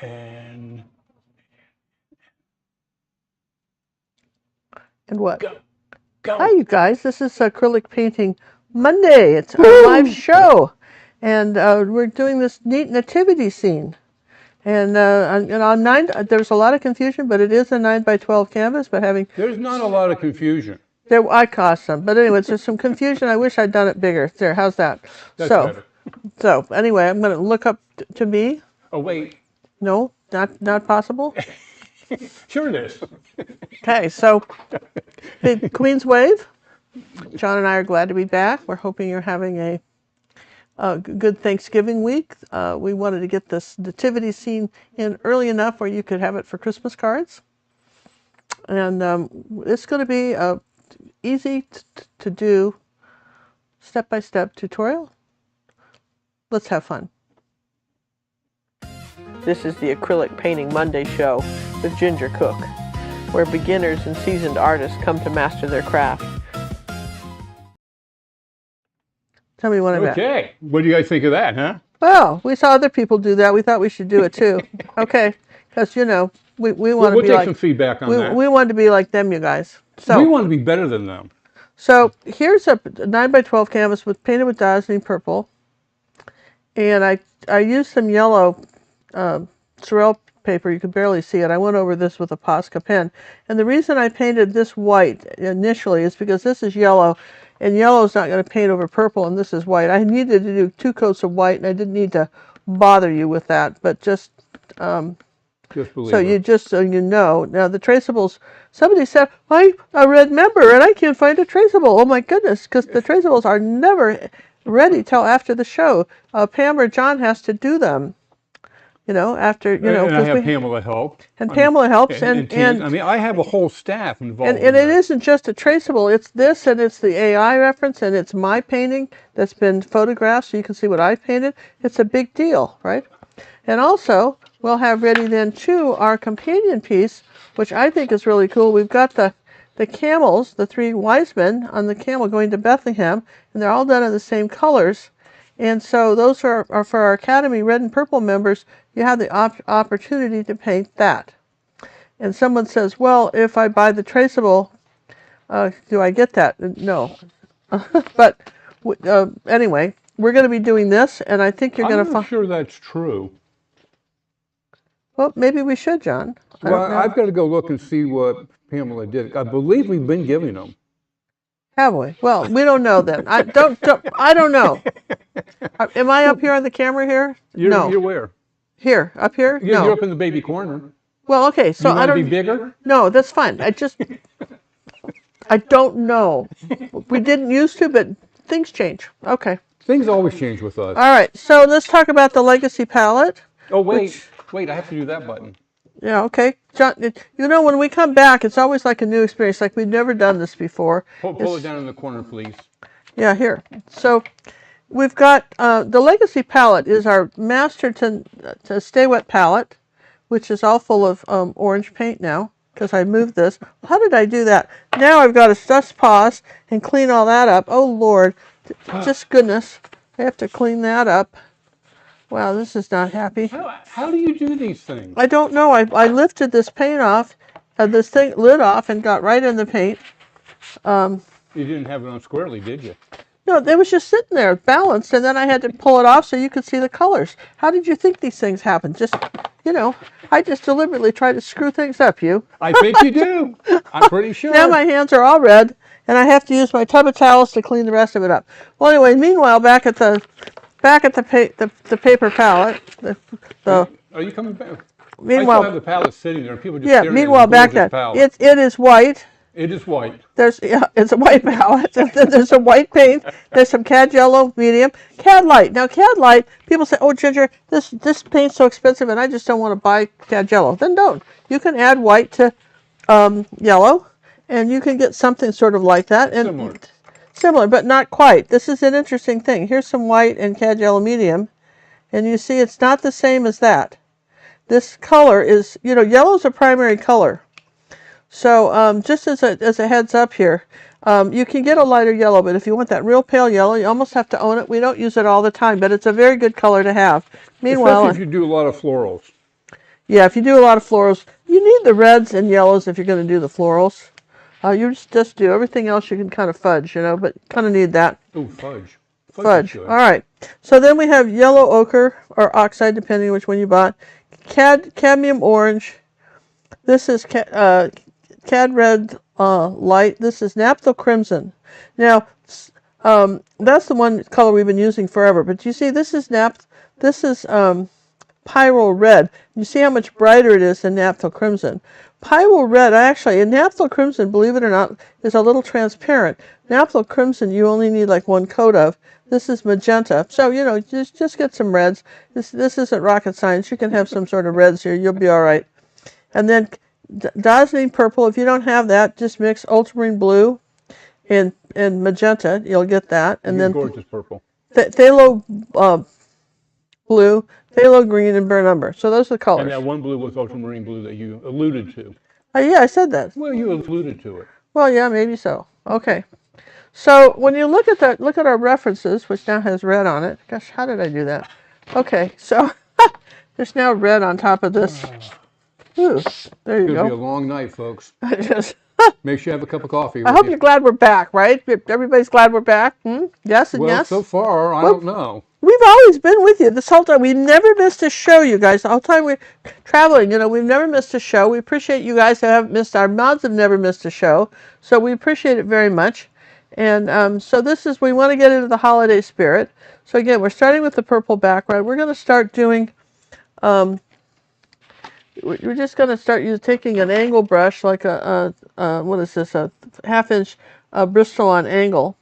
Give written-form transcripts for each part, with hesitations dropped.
And what? go. Go. Hi, you guys. This is Acrylic Painting Monday. It's a live show. And we're doing this neat nativity scene. And on 9, there's a lot of confusion, but it is a 9 by 12 canvas. But There's not a lot of confusion. I caused some. But anyways, there's some confusion. I wish I'd done it bigger. There, how's that? That's better. So anyway, I'm going to look up to me. Oh, wait. No, not possible. Sure it is. Okay, so the Queen's Wave. John and I are glad to be back. We're hoping you're having a good Thanksgiving week. We wanted to get this nativity scene in early enough where you could have it for Christmas cards. And it's going to be a easy to do step-by-step tutorial. Let's have fun. This is the Acrylic Painting Monday show with Ginger Cook, where beginners and seasoned artists come to master their craft. Tell me what I'm at. Okay. What do you guys think of that, huh? Well, we saw other people do that. We thought we should do it too. Okay, because we want to be like. We'll take some feedback on that. We want to be like them, you guys. So we want to be better than them. So here's a 9 by 12 canvas painted with dazzling purple, and I used some yellow Sorel paper. You can barely see it. I went over this with a Posca pen, and the reason I painted this white initially is because this is yellow. And yellow is not going to paint over purple, and this is white. I needed to do 2 coats of white, and I didn't need to bother you with that. But just so you know. Now the traceables. Somebody said I read member, and I can't find a traceable. Oh my goodness, because the traceables are never ready till after the show. Pam or John has to do them. After And I have Pamela help. And Pamela helps, and I mean, I have a whole staff involved. And it isn't just a traceable. It's this, and it's the AI reference, and it's my painting that's been photographed, so you can see what I've painted. It's a big deal, right? And also, we'll have ready then too our companion piece, which I think is really cool. We've got the camels, the 3 wise men on the camel going to Bethlehem, and they're all done in the same colors. And so those are for our Academy Red and Purple members. You have the opportunity to paint that. And someone says, well, if I buy the traceable, do I get that? No. But anyway, we're going to be doing this, and I think you're going to find... I'm not sure that's true. Well, maybe we should, John. Well, I've got to go look and see what Pamela did. I believe we've been giving them. Have we? Well, we don't know then. I don't know. Am I up here on the camera here? No. You're where? Here, up here? You're no. up in the baby corner. Well, okay, so I don't. You want to be bigger? No, that's fine. I don't know. We didn't used to, but things change. Okay. Things always change with us. All right, so let's talk about the Legacy palette. Oh wait, I have to do that button. Yeah, okay. John, when we come back, it's always like a new experience, like we've never done this before. Pull it down in the corner, please. Yeah, here. So we've got the Legacy palette is our master to stay wet palette, which is all full of orange paint now, because I moved this. How did I do that? Now I've got to dust pause and clean all that up. Oh, Lord. Just goodness. I have to clean that up. Wow, this is not happy. How do you do these things? I don't know. I lifted this paint off, lid off, and got right in the paint. You didn't have it on squarely, did you? No, it was just sitting there, balanced, and then I had to pull it off so you could see the colors. How did you think these things happen? Just, I just deliberately try to screw things up, you. I think you do. I'm pretty sure. Now my hands are all red, and I have to use my tub of towels to clean the rest of it up. Well, anyway, meanwhile, back at the paper palette. Are you coming back? Meanwhile, I still have the palette sitting there. People just staring meanwhile, at back there, it is white. It is white. It's a white palette. There's some white paint. There's some cad yellow, medium, cad light. Now, cad light, people say, "Oh, Ginger, this paint's so expensive, and I just don't want to buy cad yellow." Then don't. You can add white to yellow, and you can get something sort of like that. And similar, but not quite. This is an interesting thing. Here's some white and cad yellow medium, and you see it's not the same as that. This color is, yellow's a primary color. So just as a heads up here, you can get a lighter yellow, but if you want that real pale yellow, you almost have to own it. We don't use it all the time, but it's a very good color to have. Meanwhile, especially if you do a lot of florals. Yeah, if you do a lot of florals, you need the reds and yellows if you're going to do the florals. You just do everything else. You can kind of fudge, you know, but kind of need that. Oh, fudge. Fudge is Fudge. good. All right. So then we have yellow ochre or oxide, depending on which one you bought. Cadmium orange. This is cad red light. This is naphtha crimson. Now, that's the one color we've been using forever. But you see, this is pyro red. You see how much brighter it is than naphtha crimson. Pyro red, actually, and naphtha crimson, believe it or not, is a little transparent. Naphtha crimson, you only need like one coat of. This is magenta. So, you know, just get some reds. This isn't rocket science. You can have some sort of reds here. You'll be all right. And then dazzling purple. If you don't have that, just mix ultramarine blue and magenta. You'll get that. And then gorgeous purple. phthalo blue, phthalo green, and burnt umber. So those are the colors. And that one blue was ultramarine blue that you alluded to. Yeah, I said that. Well, you alluded to it. Well, yeah, maybe so. Okay. So when you look at our references, which now has red on it. Gosh, how did I do that? Okay, so there's now red on top of this. Ooh, there you It's going to go. be a long night, folks. Just, Make sure you have a cup of coffee. I hope you're glad we're back, right? Everybody's glad we're back. Yes and well, yes. so far, I don't know. We've always been with you this whole time. We've never missed a show, you guys. The whole time we're traveling, you know, we've never missed a show. We appreciate you guys that haven't missed. Our mods have never missed a show, so we appreciate it very much. And so we want to get into the holiday spirit. So again, we're starting with the purple background. We're going to start doing, we're just going to start taking an angle brush, like what is this, a half-inch Bristol on angle.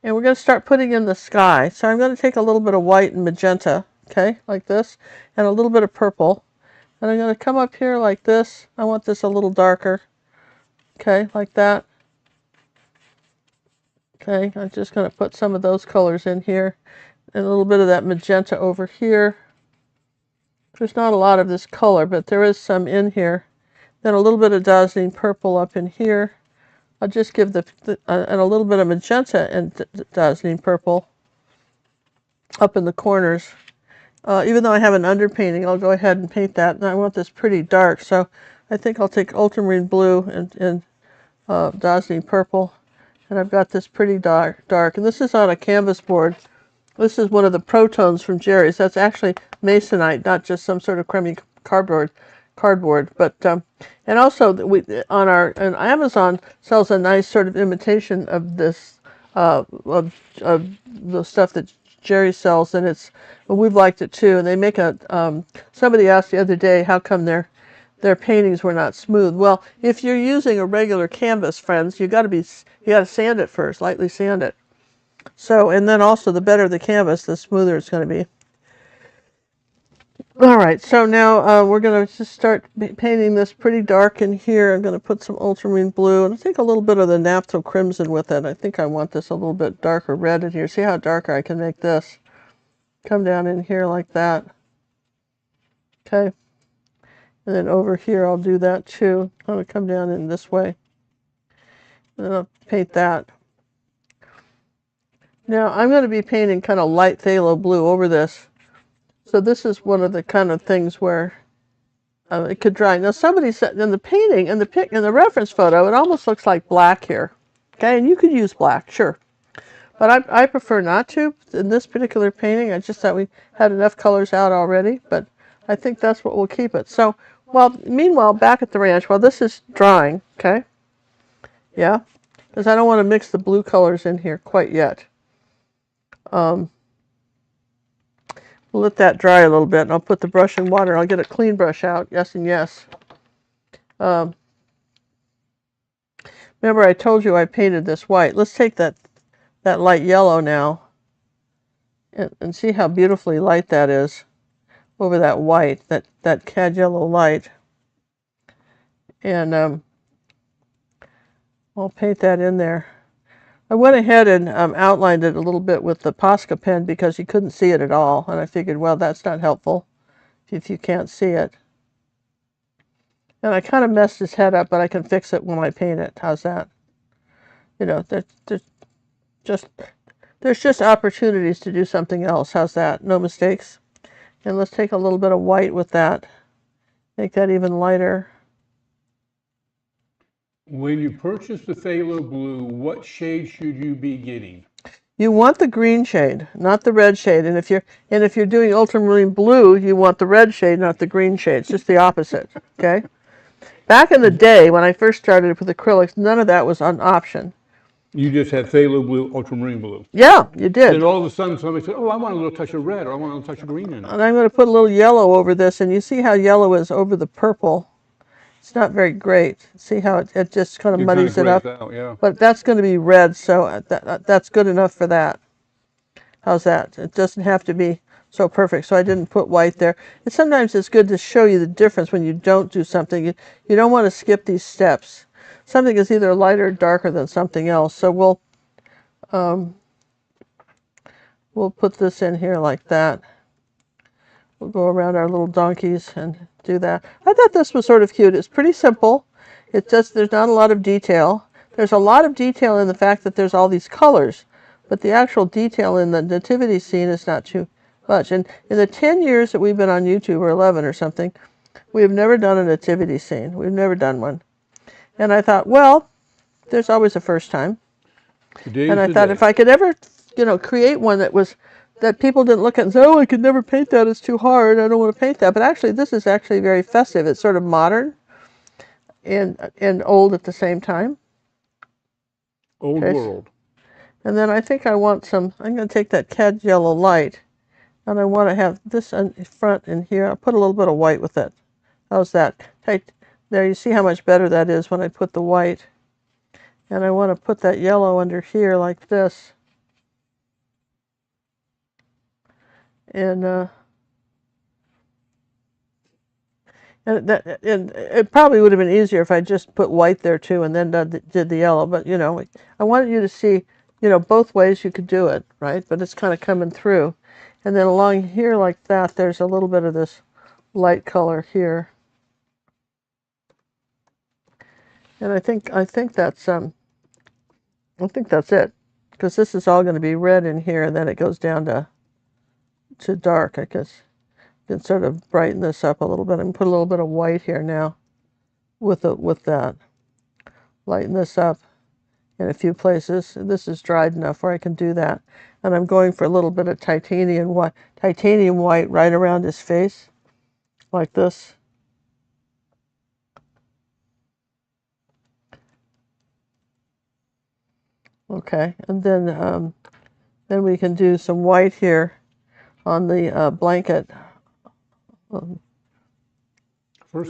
And we're going to start putting in the sky. So I'm going to take a little bit of white and magenta, okay, like this, and a little bit of purple. And I'm going to come up here like this. I want this a little darker, okay, like that. Okay, I'm just going to put some of those colors in here, and a little bit of that magenta over here. There's not a lot of this color, but there is some in here. Then a little bit of dazzling purple up in here. I'll just give and a little bit of magenta and dazzling purple up in the corners. Even though I have an underpainting, I'll go ahead and paint that. And I want this pretty dark, so I think I'll take ultramarine blue and dazzling purple. And I've got this pretty dark. And this is on a canvas board. This is one of the Protones from Jerry's. That's actually masonite, not just some sort of crummy cardboard. But and also and Amazon sells a nice sort of imitation of this of the stuff that Jerry sells, and we've liked it too. And they make somebody asked the other day how come their paintings were not smooth. Well, if you're using a regular canvas, friends, you got to sand it first, lightly sand it. So, and then also the better the canvas, the smoother it's going to be. All right, so now we're going to just start painting this pretty dark in here. I'm going to put some ultramarine blue, and I'll take a little bit of the naphtha crimson with it. I think I want this a little bit darker red in here. See how darker I can make this? Come down in here like that. Okay. And then over here I'll do that too. I'm going to come down in this way. And then I'll paint that. Now I'm going to be painting kind of light phthalo blue over this. So this is one of the kind of things where it could dry. Now somebody said in the painting, in the reference photo, it almost looks like black here. Okay, and you could use black, sure. But I prefer not to in this particular painting. I just thought we had enough colors out already, but I think that's what we'll keep it. So, meanwhile, back at the ranch, while this is drying, okay? Yeah, because I don't want to mix the blue colors in here quite yet. We'll let that dry a little bit, and I'll put the brush in water. I'll get a clean brush out, yes and yes. Remember I told you I painted this white. Let's take that light yellow now and see how beautifully light that is over that white, that cad yellow light. And I'll paint that in there. I went ahead and outlined it a little bit with the Posca pen because you couldn't see it at all. And I figured, well, that's not helpful if you can't see it. And I kind of messed his head up, but I can fix it when I paint it. How's that? You know, there's just opportunities to do something else. How's that? No mistakes. And let's take a little bit of white with that Make that even lighter. When you purchase the phthalo blue, what shade should you be getting? You want the green shade, not the red shade. And if you're doing ultramarine blue, you want the red shade, not the green shade. It's just the opposite. Okay. Back in the day, when I first started with acrylics, none of that was an option. You just had phthalo blue, ultramarine blue. Yeah, you did. Then all of a sudden somebody said, oh, I want a little touch of red, or I want a little touch of green in it. And I'm going to put a little yellow over this, and you see how yellow is over the purple. It's not very great. See how it just kind of muddies it up? Out, yeah. But that's going to be red, so that's good enough for that. How's that? It doesn't have to be so perfect, so I didn't put white there. And sometimes it's good to show you the difference when you don't do something. You don't want to skip these steps. Something is either lighter or darker than something else. So we'll put this in here like that. We'll go around our little donkeys and do that. I thought this was sort of cute. It's pretty simple. There's not a lot of detail. There's a lot of detail in the fact that there's all these colors, but the actual detail in the nativity scene is not too much. And in the 10 years that we've been on YouTube, or 11 or something, we have never done a nativity scene. We've never done one. And I thought, well, there's always a first time. And I thought if I could ever, create one that people didn't look at and say, oh, I could never paint that, it's too hard, I don't want to paint that. But actually, this is actually very festive. It's sort of modern and old at the same time. Old world. And then I think I want I'm going to take that cad yellow light, and I want to have this in front in here. I'll put a little bit of white with it. How's that? There, you see how much better that is when I put the white. And I want to put that yellow under here like this. And it probably would have been easier if I just put white there too and then did the yellow. But, I wanted you to see, both ways you could do it, right? But it's kind of coming through. And then along here like that, there's a little bit of this light color here. And I think that's it, because this is all going to be red in here, and then it goes down to dark. I guess you can sort of brighten this up a little bit. I'm going to put a little bit of white here now with that. Lighten this up in a few places. This is dried enough where I can do that. And I'm going for a little bit of titanium white right around his face, like this. Okay, and then we can do some white here on the blanket. First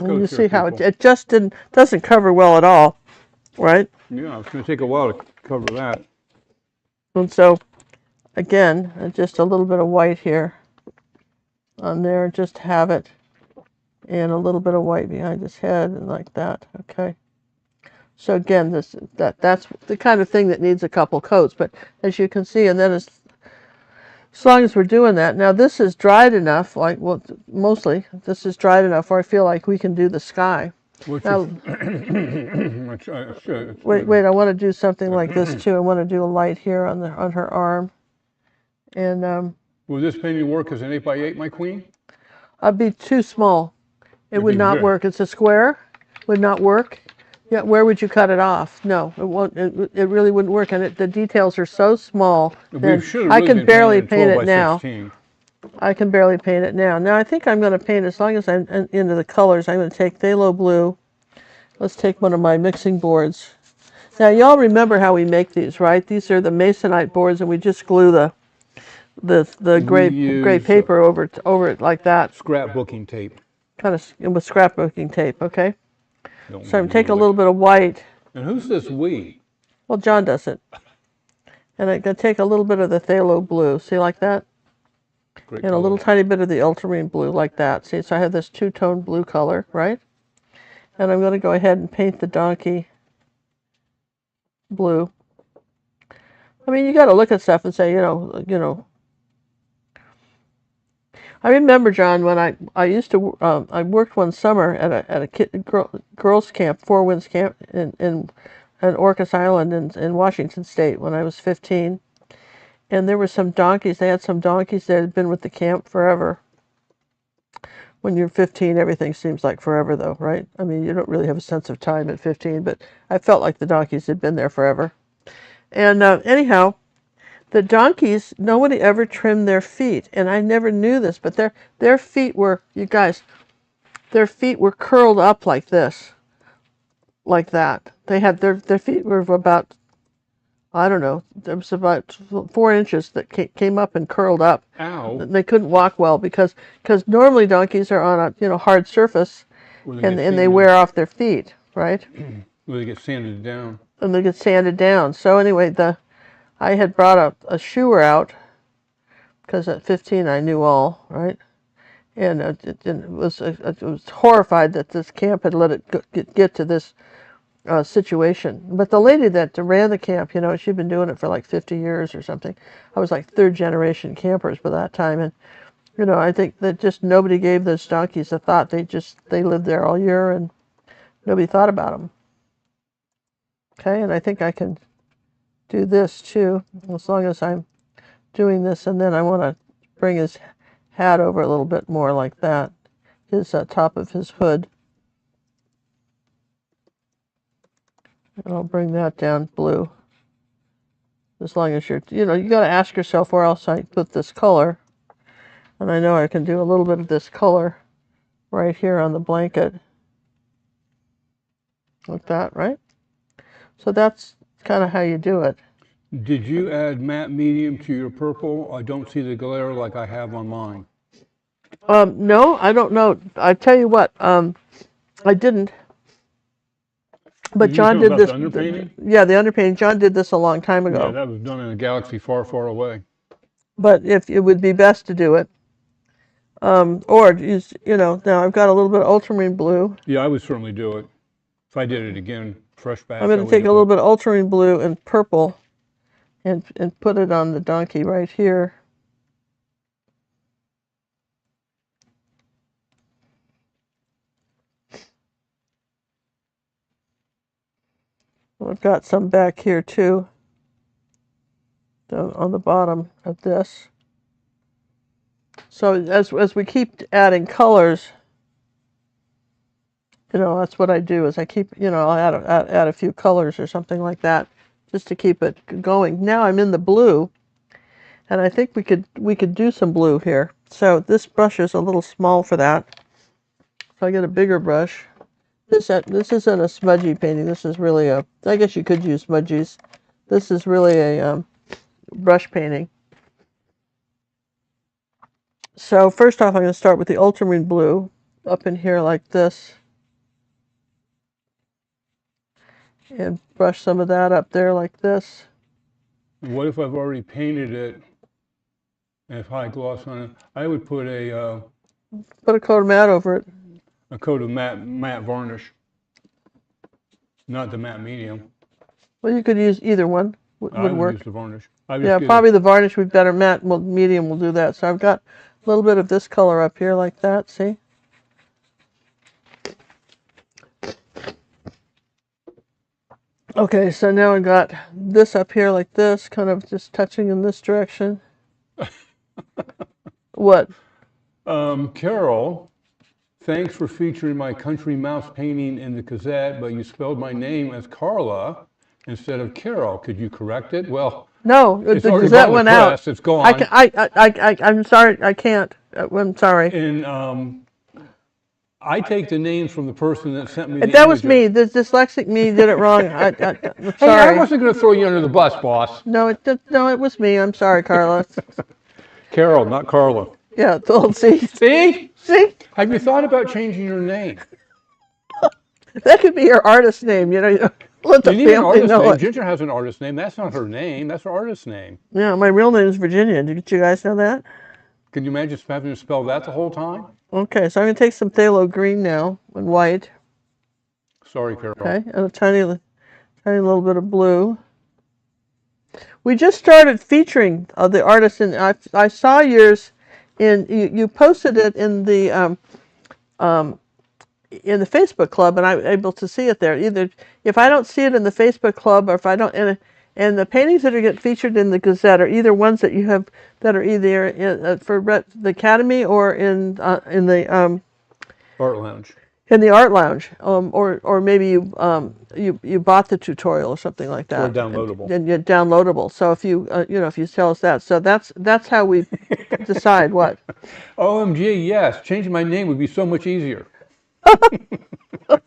and coat you here, see how people. it just doesn't cover well at all, right? Yeah, it's going to take a while to cover that. And so, again, just a little bit of white here on there, just have it, and a little bit of white behind his head, and like that. Okay. So again, that's the kind of thing that needs a couple coats. But as you can see, and then as long as we're doing that, now this is dried enough, mostly this is dried enough where I feel like we can do the sky. Now, wait, I want to do something like this too. I want to do a light here on her arm. And will this painting work as an 8x8, my queen? I'd be too small. It would not work. It's a square. Would not work. Yeah, where would you cut it off? No, it won't. It really wouldn't work, and the details are so small. I can barely paint it now. I can barely paint it now. Now I think I'm going to paint, as long as I'm into the colors, I'm going to take phthalo blue. Let's take one of my mixing boards. Now y'all remember how we make these, right? These are the masonite boards, and we just glue the gray paper over it like that. Scrapbooking tape. Kind of with scrapbooking tape, okay? So I'm going to take a little bit of white. And who's this we? Well, John does it. And I'm going to take a little bit of the phthalo blue. See, like that? Great and color. A little tiny bit of the ultramarine blue, like that. See, so I have this two-tone blue color, right? And I'm going to go ahead and paint the donkey blue. I mean, you got to look at stuff and say, I remember, John, when I used to I worked one summer at a girls' camp, Four Winds Camp in Orcas Island in Washington State when I was 15, and there were some donkeys. They had some donkeys that had been with the camp forever. When you're 15, everything seems like forever, though, right? I mean, you don't really have a sense of time at 15, but I felt like the donkeys had been there forever. And anyhow, the donkeys, nobody ever trimmed their feet, and I never knew this, but their feet were, you guys, their feet were curled up like this, like that. They had their feet were about, I don't know, there was about 4 inches that came up and curled up. Ow. They couldn't walk well because normally donkeys are on a hard surface, and they wear off their feet, right? Where they get sanded down. And they get sanded down. So anyway, I had brought a shoer out because at 15 I knew all, right? And it was horrified that this camp had let it get to this situation. But the lady that ran the camp, she'd been doing it for like 50 years or something. I was like 3rd generation campers by that time, and I think that just nobody gave those donkeys a thought. They lived there all year, and nobody thought about them. Okay, and I think I can do this too, as long as I'm doing this, and then I want to bring his hat over a little bit more like that, his top of his hood. And I'll bring that down blue. As long as you got to ask yourself where else I put this color. And I know I can do a little bit of this color right here on the blanket. Like that, right? So that's kind of how you do it. Did you add matte medium to your purple? I don't see the glare like I have on mine. No, I don't know. I tell you what, I didn't. But John did this. The underpainting? Yeah, the underpainting. John did this a long time ago. Yeah, that was done in a galaxy far, far away. But if it would be best to do it, or use, now I've got a little bit of ultramarine blue. Yeah, I would certainly do it. If I did it again, fresh batch. I'm going to take a little bit of ultramarine blue and purple, and put it on the donkey right here. I've got some back here too, on the bottom of this. So as we keep adding colors, that's what I do. Is I keep, I'll add a few colors or something like that, just to keep it going. Now I'm in the blue, and I think we could do some blue here. So this brush is a little small for that. So I get a bigger brush. This isn't a smudgy painting. This is really I guess you could use smudgies. This is really a brush painting. So first off, I'm going to start with the ultramarine blue up in here like this. And brush some of that up there like this. What if I've already painted it and have high gloss on it? I would put a coat of matte over it. A coat of matte varnish, not the matte medium. Well, you could use either one. Would work. Use the varnish. Yeah, probably the varnish would be better. Matte, well, medium will do that. So I've got a little bit of this color up here like that. See? Okay, so now I've got this up here like this, kind of just touching in this direction. What? Carol, thanks for featuring my country mouse painting in the Gazette, but you spelled my name as Carla instead of Carol. Could you correct it? Well, no, the Gazette went out. It's gone. I'm sorry, I can't. I'm sorry. And I take the names from the person that sent me the That was me. The dyslexic me did it wrong. I'm sorry. Hey, I wasn't going to throw you under the bus, boss. No, it was me. I'm sorry, Carla. Carol, not Carla. Yeah, see? See? Have you thought about changing your name? That could be your artist name, let the You need an family artist know name. it. Ginger has an artist name. That's not her name. That's her artist name. Yeah, my real name is Virginia. Did you guys know that? Can you imagine having to spell that the whole time? Okay, so I'm going to take some phthalo green now and white. Sorry, Carol. Okay, and a tiny little bit of blue. We just started featuring the artists, and I saw yours you posted it in the Facebook club, and I'm able to see it there. Either if I don't see it in the Facebook club, or if I don't, and the paintings that are get featured in the Gazette are either ones that you have that are either for the Academy or in the Art Lounge. In the art lounge, or maybe you bought the tutorial or something like that. Or downloadable. And you're downloadable. So if you if you tell us that, so that's how we decide what. OMG, yes, changing my name would be so much easier. It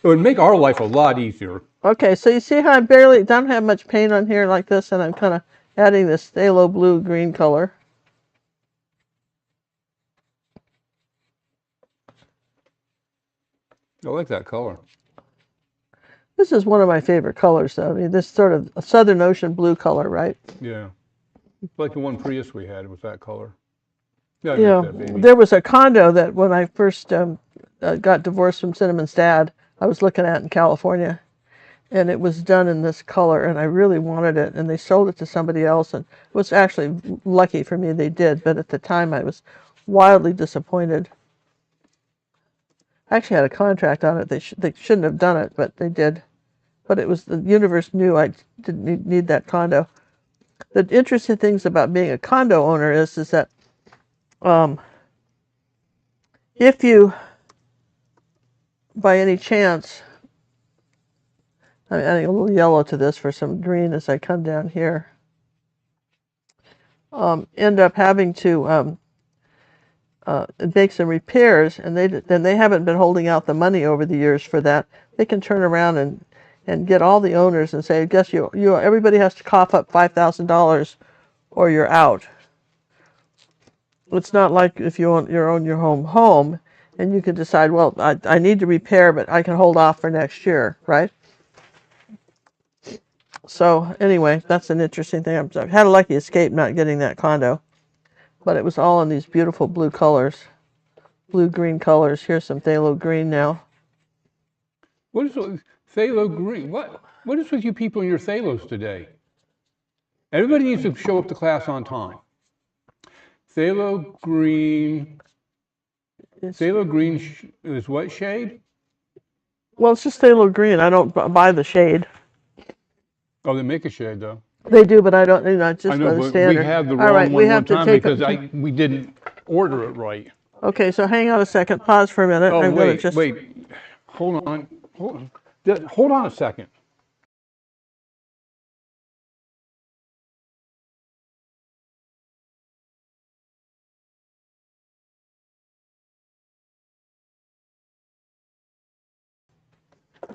would make our life a lot easier. Okay, so you see how I barely don't have much paint on here like this, and I'm kind of adding this phthalo blue green color. I like that color. This is one of my favorite colors, though. I mean, this sort of a Southern Ocean blue color, right? Yeah. Like the one Prius we had was that color. Yeah, Yeah, that baby. there was a condo that when I first got divorced from Cinnamon's dad, I was looking at in California, and it was done in this color, and I really wanted it, and they sold it to somebody else, and it was actually lucky for me they did, but at the time I was wildly disappointed. I actually had a contract on it. They shouldn't have done it, but they did. But it was the universe knew I didn't need that condo. The interesting things about being a condo owner is that if you, by any chance, I'm adding a little yellow to this for some green as I come down here, end up having to make some repairs, and they haven't been holding out the money over the years for that, they can turn around and get all the owners and say, I guess everybody has to cough up $5,000 or you're out. It's not like if you own your home and you can decide, well, I need to repair, but I can hold off for next year, right? So anyway, that's an interesting thing. I've had a lucky escape not getting that condo, but it was all in these beautiful blue colors, blue-green colors. Here's some phthalo green now. What is phthalo green? What is with you people and your phthalos today? Everybody needs to show up to class on time. Phthalo green. Phthalo green is what shade? Well, it's just phthalo green. I don't buy the shade. Oh, they make a shade though. They do, but I don't. Just I know, by the but standard. we had the All wrong right, one time because we didn't order it right. Okay, so hang on a second. Pause for a minute. Oh, I'm wait, just... wait. Hold on. Hold on a second.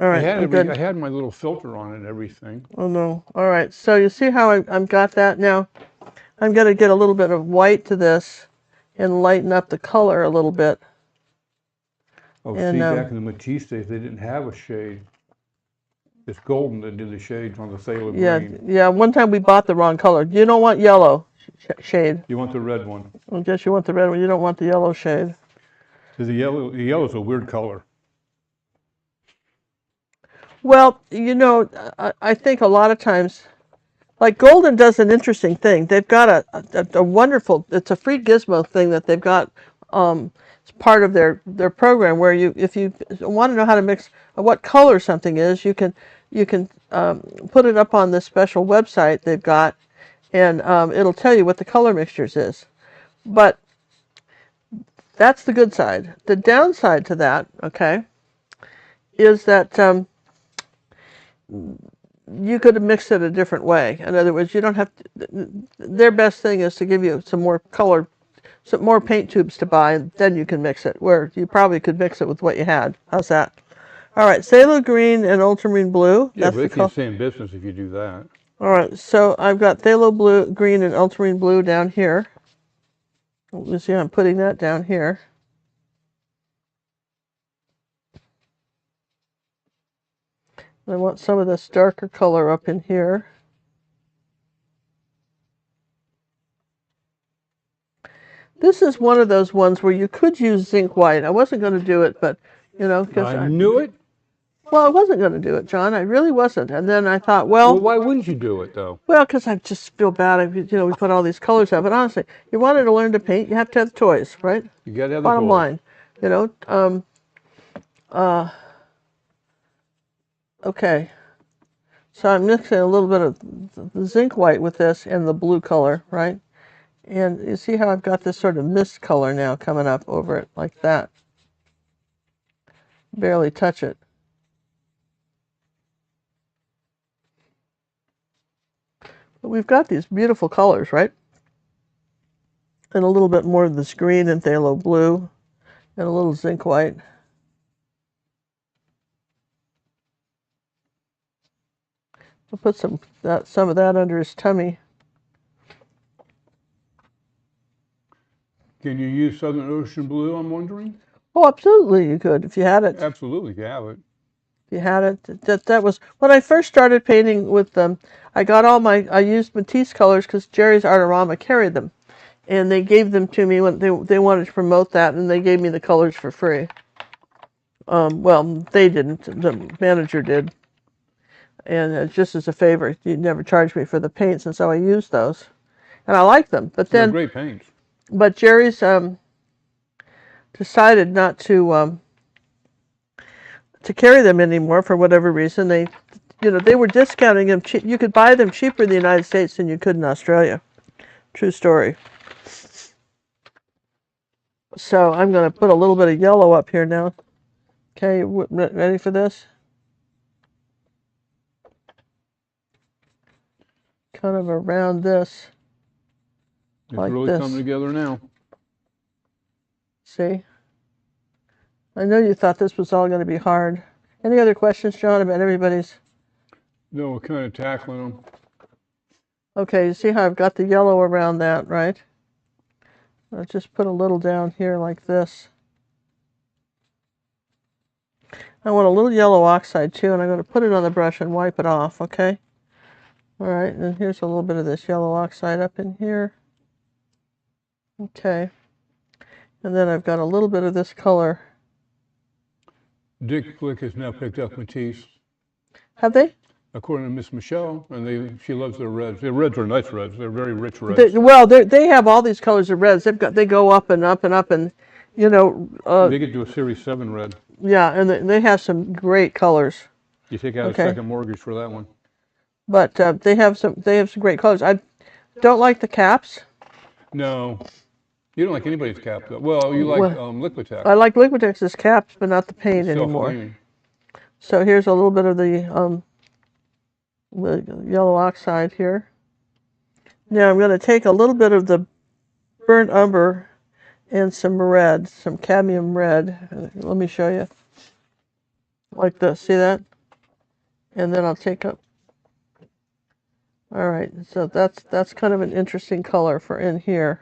All right, I had my little filter on it and everything. Oh no. All right. So you see how I've got that now? I'm going to get a little bit of white to this and lighten up the color a little bit. Oh, see, back in the Matisse days, they didn't have a shade. It's golden that did the shades on the phthalo green. Yeah. One time we bought the wrong color. You don't want yellow shade. You want the red one. I guess you want the red one. You don't want the yellow shade. The yellow is a weird color. Well, I think a lot of times, like Golden does an interesting thing. They've got a wonderful, it's a free gizmo thing that they've got. It's part of their program where if you want to know how to mix what color something is, you can put it up on this special website they've got, and it'll tell you what the color mixtures is. But that's the good side. The downside to that, okay, is that you could have mixed it a different way. In other words, you don't have to, their best thing is to give you some more color, some more paint tubes to buy, and then you can mix it, where you probably could mix it with what you had. How's that? All right, phthalo green and ultramarine blue. Yeah, but they can't stay in business if you do that. All right, so I've got phthalo green and ultramarine blue down here. You see I'm putting that down here. I want some of this darker color up in here. This is one of those ones where you could use zinc white. I wasn't going to do it, but, because I knew it. Well, I wasn't going to do it, John. I really wasn't. And then I thought, well, why wouldn't you do it, though? Well, because I just feel bad. We put all these colors out. But honestly, you wanted to learn to paint, you have to have toys, right? You got to have Bottom line, okay. So I'm mixing a little bit of the zinc white with this and the blue color, right? And you see how I've got this sort of mist color now coming up over it like that. barely touch it. But we've got these beautiful colors, right? And a little bit more of this green and phthalo blue, and a little zinc white. We'll put some of that under his tummy. Can you use Southern Ocean blue, I'm wondering? Oh, absolutely, you could if you had it. Absolutely, you have it. If you had it, that was when I first started painting with them. I used Matisse colors because Jerry's Artorama carried them, and they gave them to me when they wanted to promote that, and they gave me the colors for free. Well, they didn't. The manager did, and just as a favor, he never charged me for the paints, and so I used those, and I like them. But They're then, great paints. but Jerry's decided not to carry them anymore for whatever reason. They were discounting them cheap. You could buy them cheaper in the United States than you could in Australia. True story. So I'm going to put a little bit of yellow up here now. Okay, ready for this? Kind of around this. It's Like really this. coming together now. See? I know you thought this was all going to be hard. Any other questions, John, about everybody's? No, we're kind of tackling them. Okay, you see how I've got the yellow around that, right? I'll just put a little down here like this. I want a little yellow oxide too, and I'm going to put it on the brush and wipe it off, okay? All right, and here's a little bit of this yellow oxide up in here. Okay. And then I've got a little bit of this color. Acrylic has now picked up Matisse, Have they? according to Miss Michelle, and she loves their reds. Their reds are nice reds. They're very rich reds. They have all these colors of reds. They go up and up and up, and They get to a Series 7 red. yeah, and they have some great colors. You take out a second mortgage for that one. But they have some great colors. I don't like the caps. No, you don't like anybody's cap though. Well, you like Liquitex. I like Liquitex's caps, but not the paint anymore. Self-cleaning. So here's a little bit of the yellow oxide here. Now I'm going to take a little bit of the burnt umber and some red, some cadmium red. Let me show you. Like this, see that? And then I'll take up. All right, so that's kind of an interesting color for in here.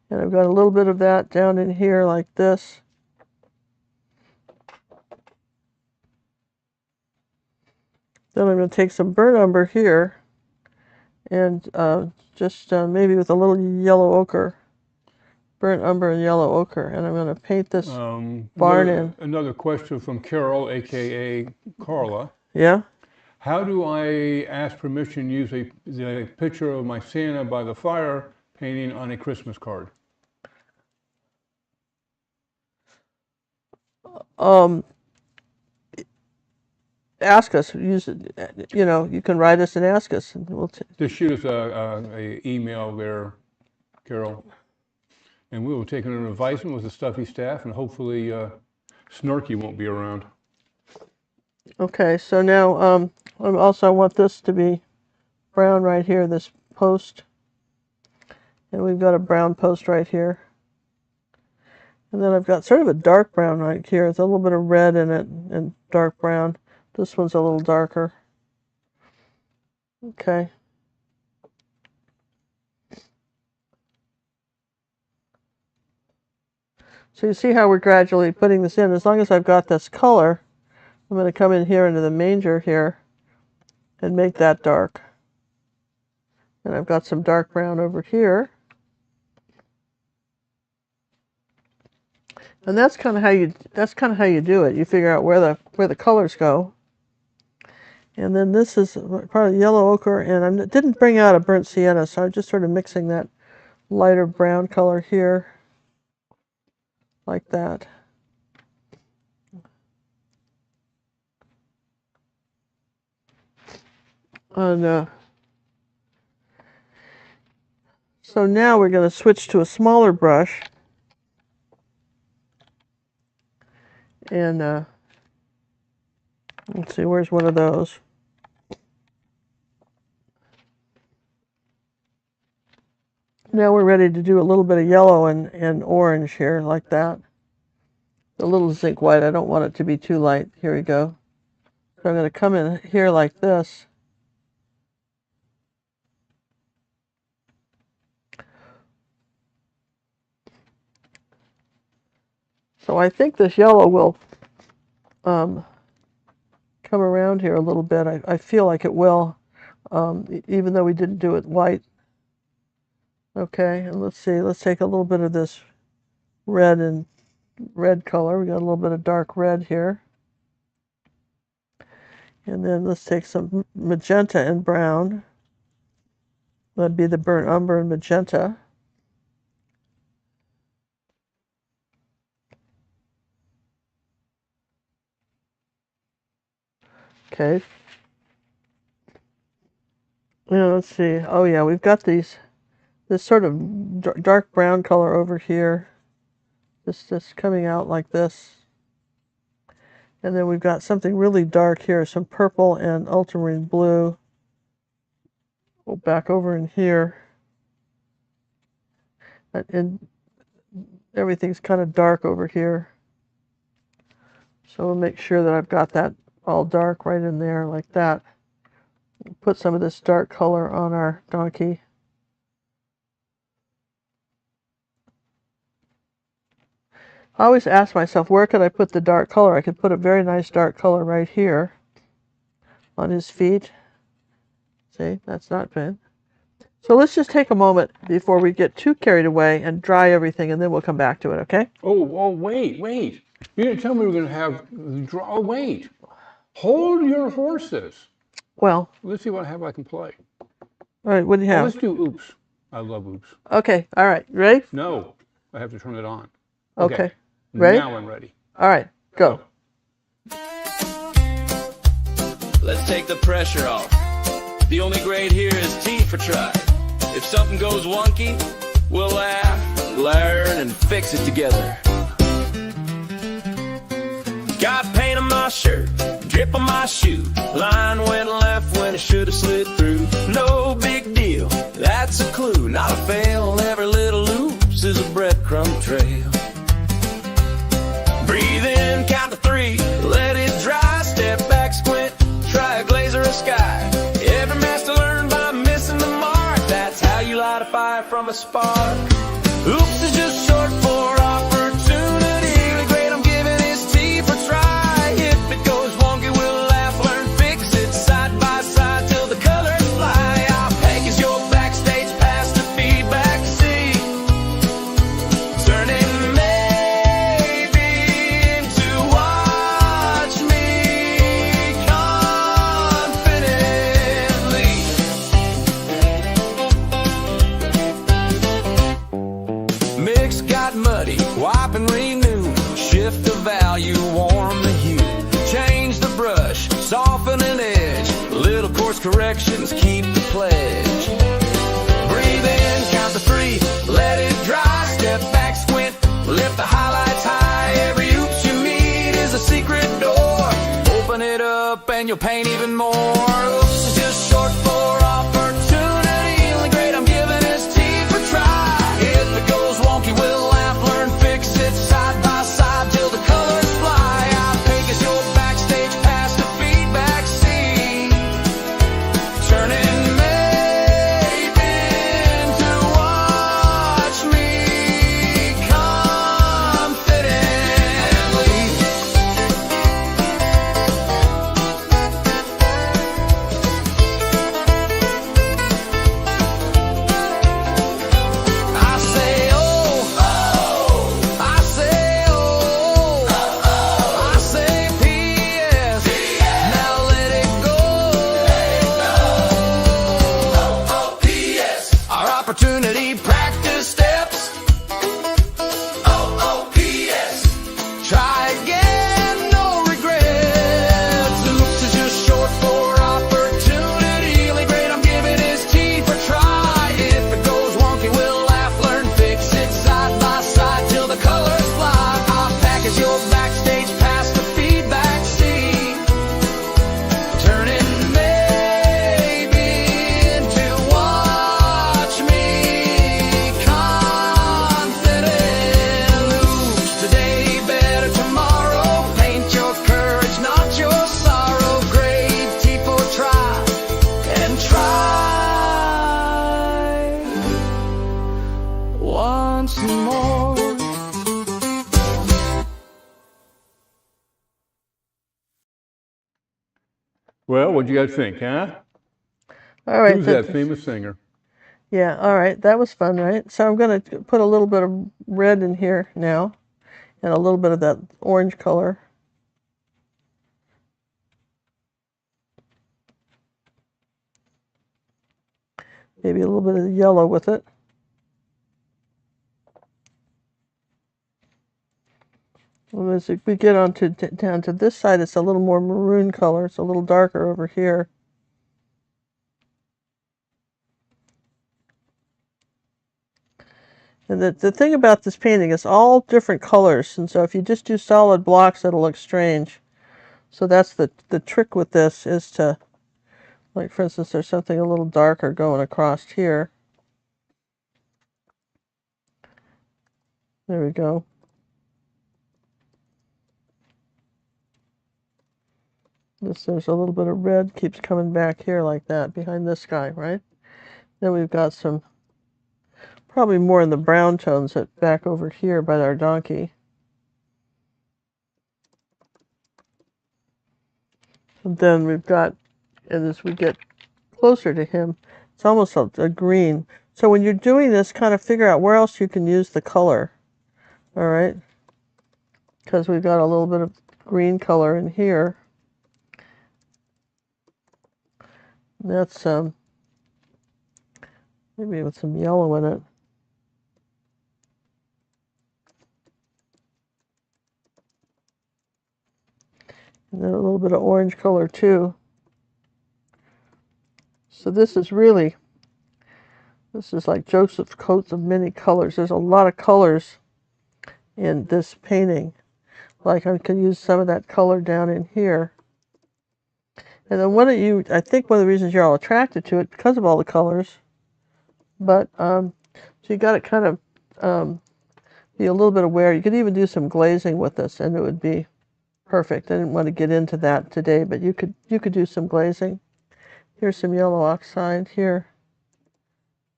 And I've got a little bit of that down in here like this. Then I'm going to take some burnt umber here and just maybe with a little yellow ochre, burnt umber and yellow ochre, and I'm going to paint this barn in. Another question from Carol, aka Carla. Yeah? How do I ask permission to use the picture of my Santa by the fire painting on a Christmas card? Ask us. Use it. You can write us and ask us, and we'll. Just shoot us a email there, Carol, and we will take an advisement with the stuffy staff, and hopefully Snarky won't be around. Okay, so now I want this to be brown right here. This post, and we've got a brown post right here. And then I've got sort of a dark brown right here. There's a little bit of red in it and dark brown. This one's a little darker. Okay. So you see how we're gradually putting this in. As long as I've got this color, I'm going to come in here into the manger here and make that dark. And I've got some dark brown over here. And that's kind of how you do it. You figure out where the colors go. And then this is part of the yellow ochre, and I didn't bring out a burnt sienna, so I'm just sort of mixing that lighter brown color here, like that. And So now we're going to switch to a smaller brush. And let's see, where's one of those? Now we're ready to do a little bit of yellow and orange here, like that. A little zinc white. I don't want it to be too light. Here we go. So I'm going to come in here like this. So I think this yellow will come around here a little bit. I feel like it will, even though we didn't do it white. Okay, and let's see. Let's take a little bit of this red color. We got a little bit of dark red here. And then let's take some magenta and brown. That'd be the burnt umber and magenta. Okay. Now let's see. Oh yeah, we've got this sort of dark brown color over here. Just coming out like this. And then we've got something really dark here, some purple and ultramarine blue. Go back over in here. And everything's kind of dark over here. So we'll make sure that I've got that all dark right in there like that. Put some of this dark color on our donkey. I always ask myself, where could I put the dark color? I could put a very nice dark color right here on his feet. See, that's not bad. So let's just take a moment before we get too carried away and dry everything, and then we'll come back to it, okay? Oh, wait. You didn't tell me we were going to have draw. Oh, wait. Hold your horses. Well, let's see what I can play. All right, what do you have? Let's do oops. I love oops. Okay, all right. Ready? No, I have to turn it on. Okay. Ready? Now I'm ready. All right, go. Let's take the pressure off. The only grade here is T for try. If something goes wonky, we'll laugh, learn, and fix it together. Got paint on my shirt, drip on my shoe. Line went left when it should have slid through. No big deal, that's a clue. Not a fail, every little oops is a breadcrumb trail. Breathe in, count to 3, let it dry. Step back, squint, try a glaze or a sky. Every master learned by missing the mark. That's how you light a fire from a spark. Oops is just short for opportunity. The grade I'm giving is T for try. If it goes wonky, we'll laugh, learn, fix it side by side till the colors fly. I'll peg as your backstage pass the feedback C. Turning maybe into watch me confidently. Mix got muddy, wipe and renew. Shift the value, warm the hue. Change the brush, soften an edge. Little course corrections, keep the pledge. Breathe in, count to 3, let it dry. Step back, squint, lift the highlights high. Every oops you meet is a secret door. Open it up and you'll paint even more. Oops is just short for opportunity. The grade I'm giving is T for try. If it goes wonky, we'll laugh, learn, fix it side by side till the colors fly. I think it's your backstage pass the feedback C. Turning maybe into watch me confidently. Well, what do you guys think, huh? All right. Who's that famous singer? Yeah, all right. That was fun, right? So I'm going to put a little bit of red in here now and a little bit of that orange color. Maybe a little bit of yellow with it. And as we get down to this side, it's a little more maroon color. It's a little darker over here. And the thing about this painting is all different colors, and so if you just do solid blocks, it'll look strange. So that's the trick with this, is to, like for instance, there's something a little darker going across here. There we go. There's a little bit of red keeps coming back here like that behind this guy, right? Then we've got some, probably more in the brown tones back over here by our donkey. And then we've got, and as we get closer to him, it's almost a green. So when you're doing this, kind of figure out where else you can use the color, all right? Because we've got a little bit of green color in here. That's maybe with some yellow in it. And then a little bit of orange color too. So this is like Joseph's coats of many colors. There's a lot of colors in this painting. Like I can use some of that color down in here. And then I think one of the reasons you're all attracted to it because of all the colors. But so you got to kind of be a little bit aware. You could even do some glazing with this, and it would be perfect. I didn't want to get into that today, but you could do some glazing. Here's some yellow oxide here,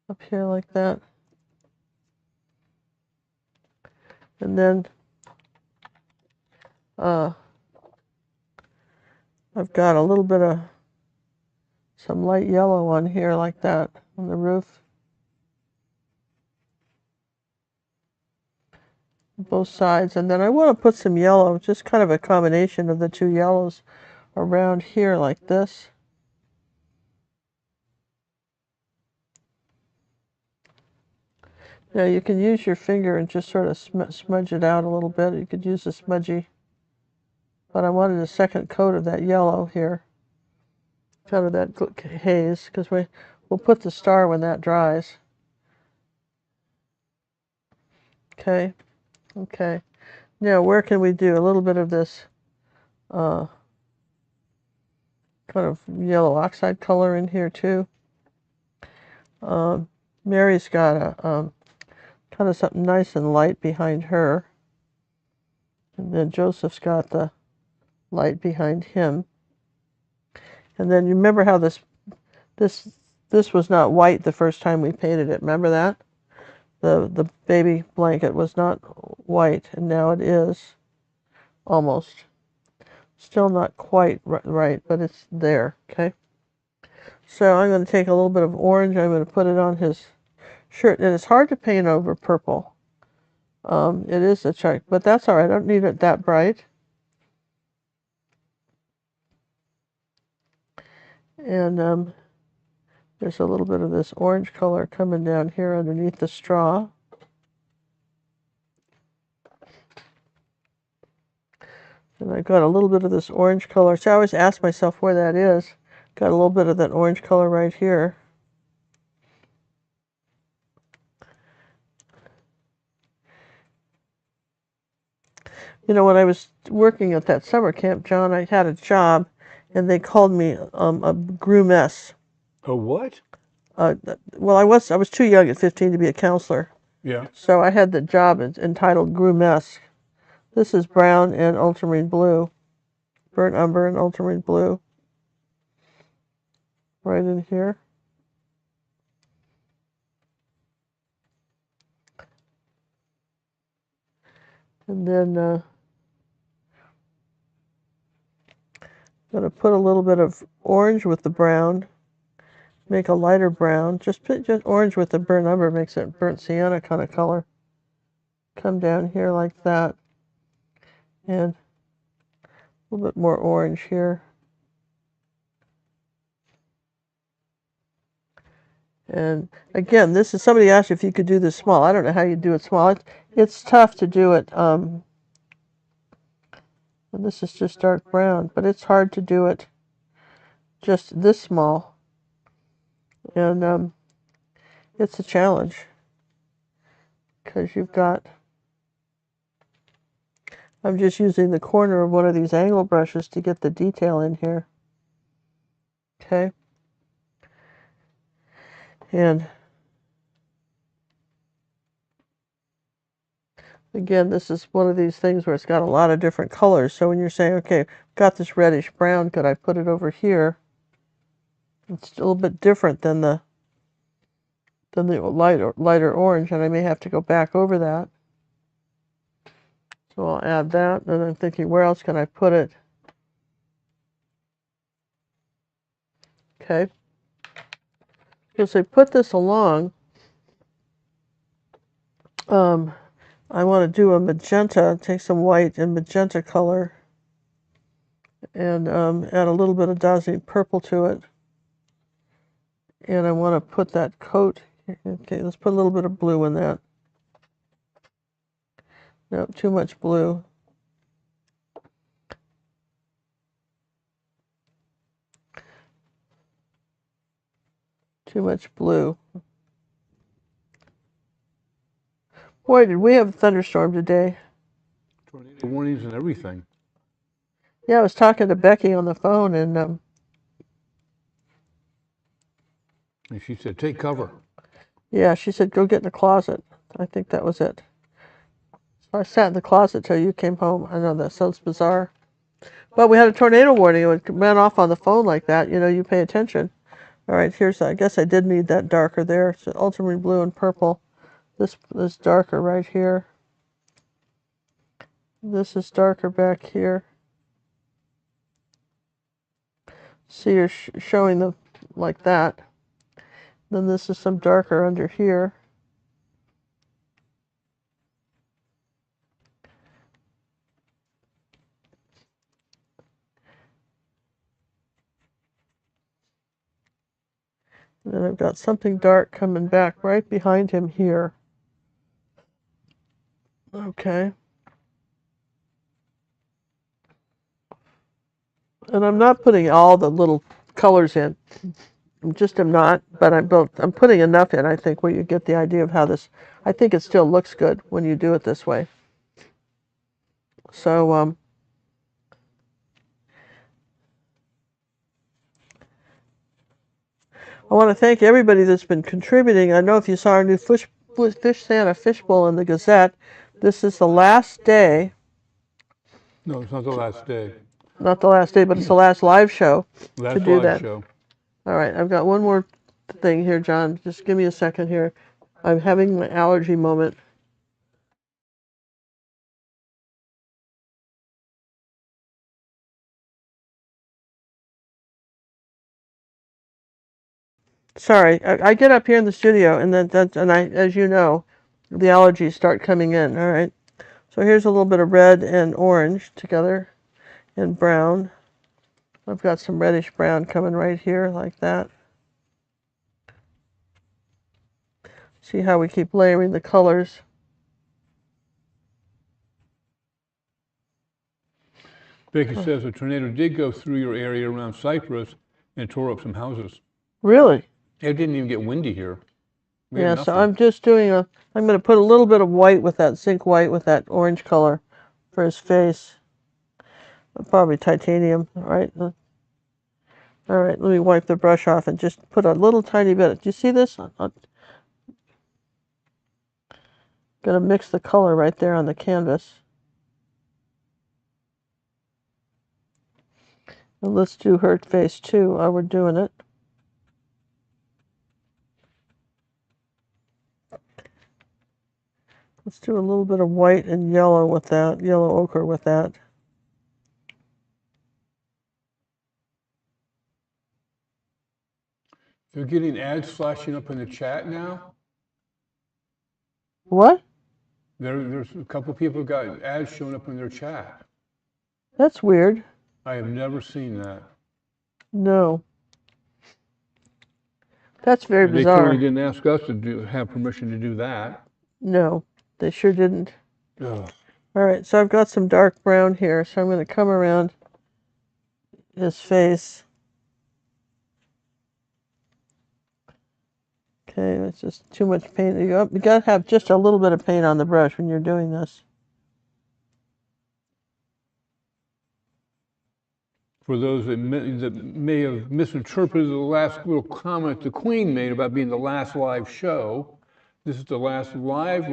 up here like that. And then I've got a little bit of some light yellow on here like that on the roof. Both sides. And then I want to put some yellow, just kind of a combination of the two yellows around here like this. Now you can use your finger and just sort of smudge it out a little bit. You could use a smudgy, but I wanted a second coat of that yellow here, kind of that haze, because we'll put the star when that dries. Okay, okay. Now where can we do a little bit of this kind of yellow oxide color in here too? Mary's got a kind of something nice and light behind her. And then Joseph's got the light behind him. And then you remember how this was not white the first time we painted it. Remember that? The baby blanket was not white, and now it is. Almost. Still not quite right, but it's there, okay? So I'm going to take a little bit of orange. I'm going to put it on his shirt. And it's hard to paint over purple. It is a trick, but that's all right. I don't need it that bright. And there's a little bit of this orange color coming down here underneath the straw. And I've got a little bit of this orange color. So I always ask myself where that is. Got a little bit of that orange color right here. You know, when I was working at that summer camp, John, I had a job, and they called me a groomess. A what? Well, I was too young at 15 to be a counselor. Yeah. So I had the job entitled groomess. This is brown and ultramarine blue, burnt umber and ultramarine blue, right in here. And then I'm going to put a little bit of orange with the brown, make a lighter brown. Just orange with the burnt umber makes it burnt sienna kind of color. Come down here like that, and a little bit more orange here. And again, this is, somebody asked if you could do this small. I don't know how you do it small. It's tough to do it. And this is just dark brown, but it's hard to do it just this small. And it's a challenge because you've got, I'm just using the corner of one of these angle brushes to get the detail in here. Okay. And again, this is one of these things where it's got a lot of different colors. So when you're saying, okay, got this reddish brown, could I put it over here? It's a little bit different than the lighter orange, and I may have to go back over that. So I'll add that, and I'm thinking, where else can I put it? Okay. As I put this along, I want to do a magenta, take some white and magenta color, and add a little bit of dazzling purple to it. And I want to put that coat. Okay, let's put a little bit of blue in that. No, too much blue. Too much blue. Boy, did we have a thunderstorm today. Tornado warnings and everything. Yeah, I was talking to Becky on the phone, and she said, take cover. yeah, she said, go get in the closet. I think that was it. So I sat in the closet till you came home. I know that sounds bizarre. But we had a tornado warning. It went off on the phone like that. You know, you pay attention. All right, here's, I guess I did need that darker there. So ultramarine blue and purple. This darker right here. This is darker back here. See, you're showing them like that. Then this is some darker under here. And then I've got something dark coming back right behind him here. Okay. And I'm not putting all the little colors in. I'm not, but I'm putting enough in, I think, where you get the idea of how this, I think it still looks good when you do it this way. So, I want to thank everybody that's been contributing. I know if you saw our new Fish Santa fishbowl in the Gazette, this is the last day. No, it's not the last day. Not the last day, but it's the last live show Last to do live that. show. All right, I've got one more thing here, John. Just give me a second here. I'm having my allergy moment. Sorry, I get up here in the studio, and as you know, the allergies start coming in. All right, so here's a little bit of red and orange together, and brown. I've got some reddish brown coming right here, like that. See how we keep layering the colors. Becky says a tornado did go through your area around Cypress and tore up some houses. Really? It didn't even get windy here. Yeah, so I'm just doing I'm going to put a little bit of white with that zinc white with that orange color for his face. Probably titanium, right? All right, let me wipe the brush off and just put a little tiny bit. Do you see this? I'm going to mix the color right there on the canvas. And let's do her face too while we're doing it. Let's do a little bit of white and yellow with that, yellow ochre with that. getting ads flashing up in the chat now? What? There's a couple people who got ads showing up in their chat. That's weird. I have never seen that. No. That's very And they bizarre. certainly didn't ask us to have permission to do that. No, they sure didn't. Ugh. All right, so I've got some dark brown here, so I'm going to come around his face. Okay, that's just too much paint. You got to have just a little bit of paint on the brush when you're doing this. For those that may have misinterpreted the last little comment the Queen made about being the last live show, this is the last live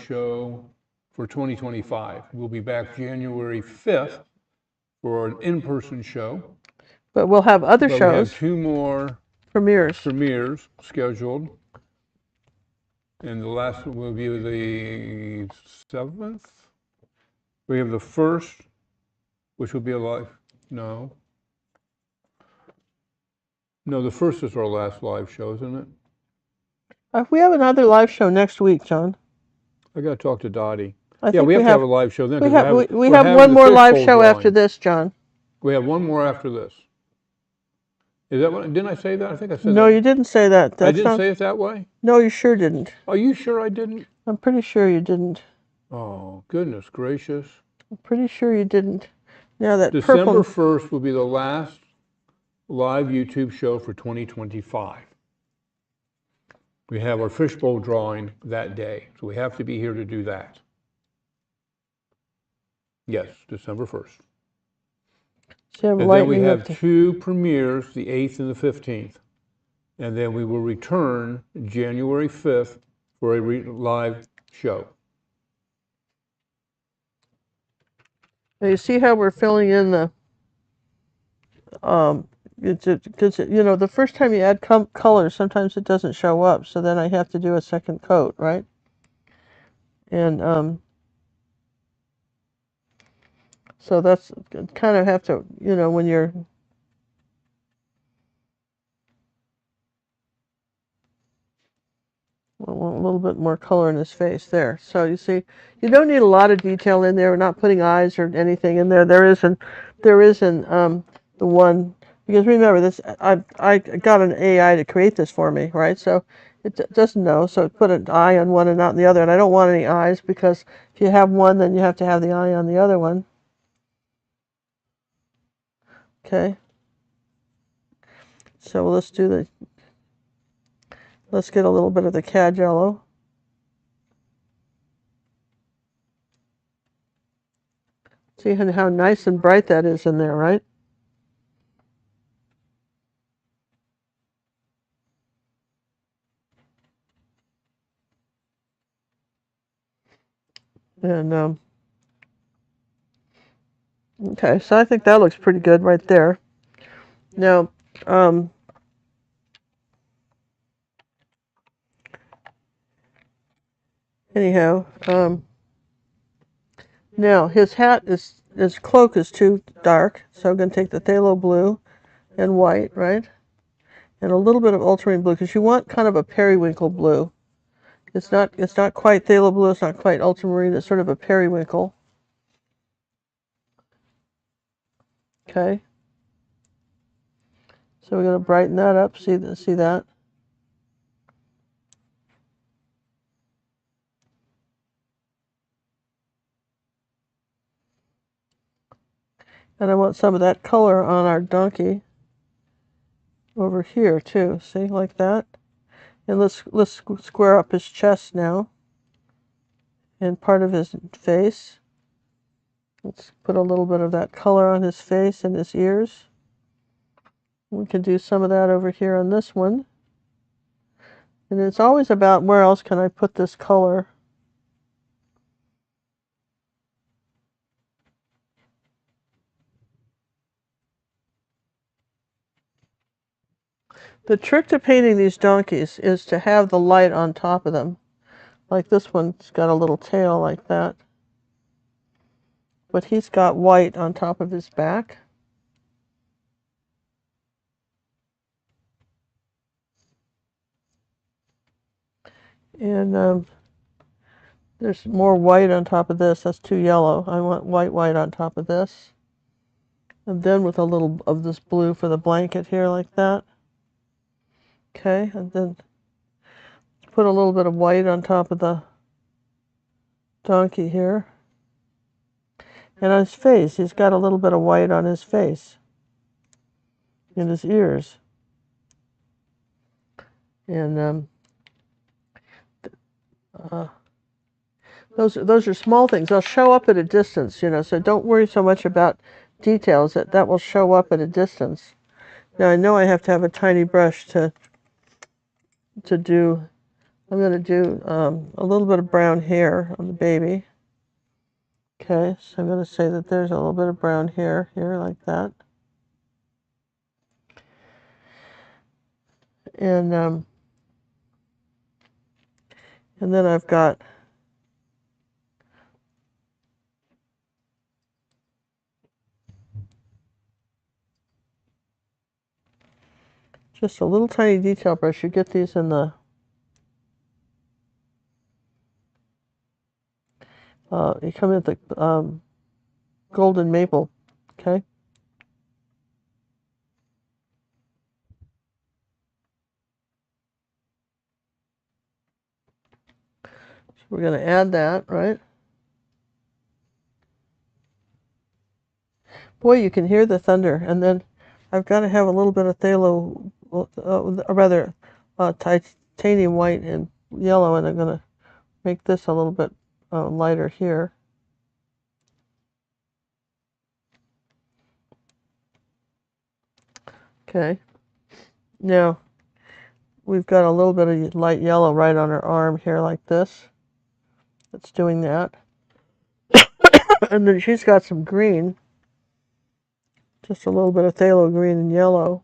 show for 2025. We'll be back January 5th for an in-person show. But we'll have other But shows. we have 2 more premieres scheduled. And the last one will be the 7th. We have the 1st, which will be a live. No, the 1st is our last live show, isn't it? We have another live show next week, John. I got to talk to Dottie. I Yeah, think we have to have a live show then. We 'cause have, we we're have having one the more live fishbowl show after drawing. this, John. We have one more after this. Is that what? Didn't I say that? I think I said No, that. you didn't say that. I That's didn't not, say it that way? No, you sure didn't. Are you sure I didn't? I'm pretty sure you didn't. Oh, goodness gracious. I'm pretty sure you didn't. Now that December purple. 1st will be the last live YouTube show for 2025. We have our fishbowl drawing that day, so we have to be here to do that. Yes, December 1st. So And then we have 2 premieres, the 8th and the 15th. And then we will return January 5th for a live show. Now you see how we're filling in the, because you know, the first time you add color, sometimes it doesn't show up, so then I have to do a second coat, right? And so that's kind of have to, you know, when you're I want a little bit more color in his face there. So you see, you don't need a lot of detail in there. We're not putting eyes or anything in there. There isn't the one, because remember this, I got an AI to create this for me, right? So it doesn't know, so it put an eye on one and not on the other, and I don't want any eyes because if you have one, then you have to have the eye on the other one. Okay. So let's get a little bit of the cad yellow. See how nice and bright that is in there, right? And okay, so I think that looks pretty good right there. Now, anyhow, now his cloak is too dark, so I'm going to take the phthalo blue and white, right? And a little bit of ultramarine blue, because you want kind of a periwinkle blue. It's not quite phthalo blue, it's not quite ultramarine, it's sort of a periwinkle. Okay. So we're going to brighten that up, see that? And I want some of that color on our donkey over here too, see, like that. And let's square up his chest now and part of his face. Let's put a little bit of that color on his face and his ears. We can do some of that over here on this one. And it's always about where else can I put this color. The trick to painting these donkeys is to have the light on top of them. Like this one's got a little tail like that. But he's got white on top of his back. And there's more white on top of this. That's too yellow. I want white on top of this. And then with a little of this blue for the blanket here like that. Okay, and then put a little bit of white on top of the donkey here. And on his face, he's got a little bit of white on his face. In his ears. And those are small things. They'll show up at a distance, you know, so don't worry so much about details. That will show up at a distance. Now I know I have to have a tiny brush to do. I'm going to do a little bit of brown hair on the baby. Okay, so I'm going to say that there's a little bit of brown hair here like that. And then I've got just a little tiny detail brush. You get these in the you come in the golden maple, okay? So we're going to add that, right? Boy, you can hear the thunder. And then I've got to have a little bit of phthalo, titanium white and yellow, and I'm going to make this a little bit lighter here. Okay. Now, we've got a little bit of light yellow right on her arm here like this. It's doing that. And then she's got some green. Just a little bit of phthalo green and yellow.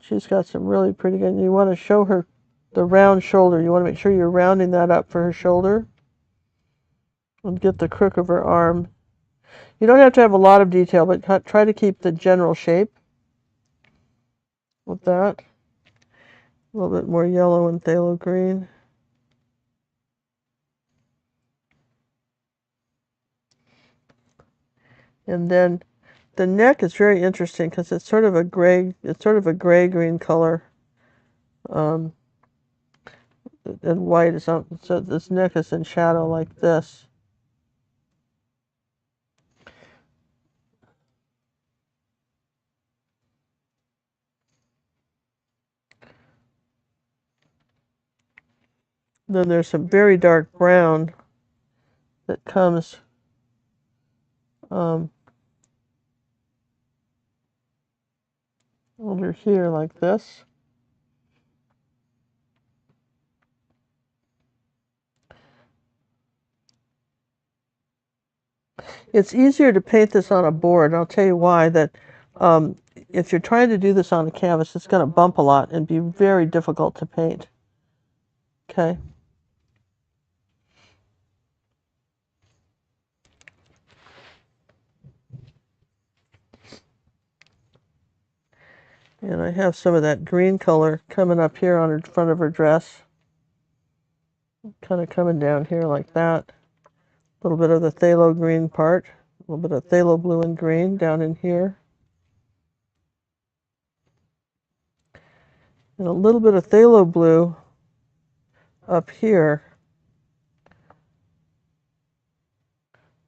She's got some really pretty good. You want to show her the round shoulder. You want to make sure you're rounding that up for her shoulder. And get the crook of her arm. You don't have to have a lot of detail, but try to keep the general shape with that. A little bit more yellow and phthalo green. And then the neck is very interesting because it's sort of a gray-green color. And white is on, so this neck is in shadow like this. Then there's some very dark brown that comes over here like this. It's easier to paint this on a board, and I'll tell you why. That if you're trying to do this on a canvas, it's going to bump a lot and be very difficult to paint. Okay. And I have some of that green color coming up here on the front of her dress. Kind of coming down here like that. A little bit of the phthalo green part. A little bit of phthalo blue and green down in here. And a little bit of phthalo blue up here.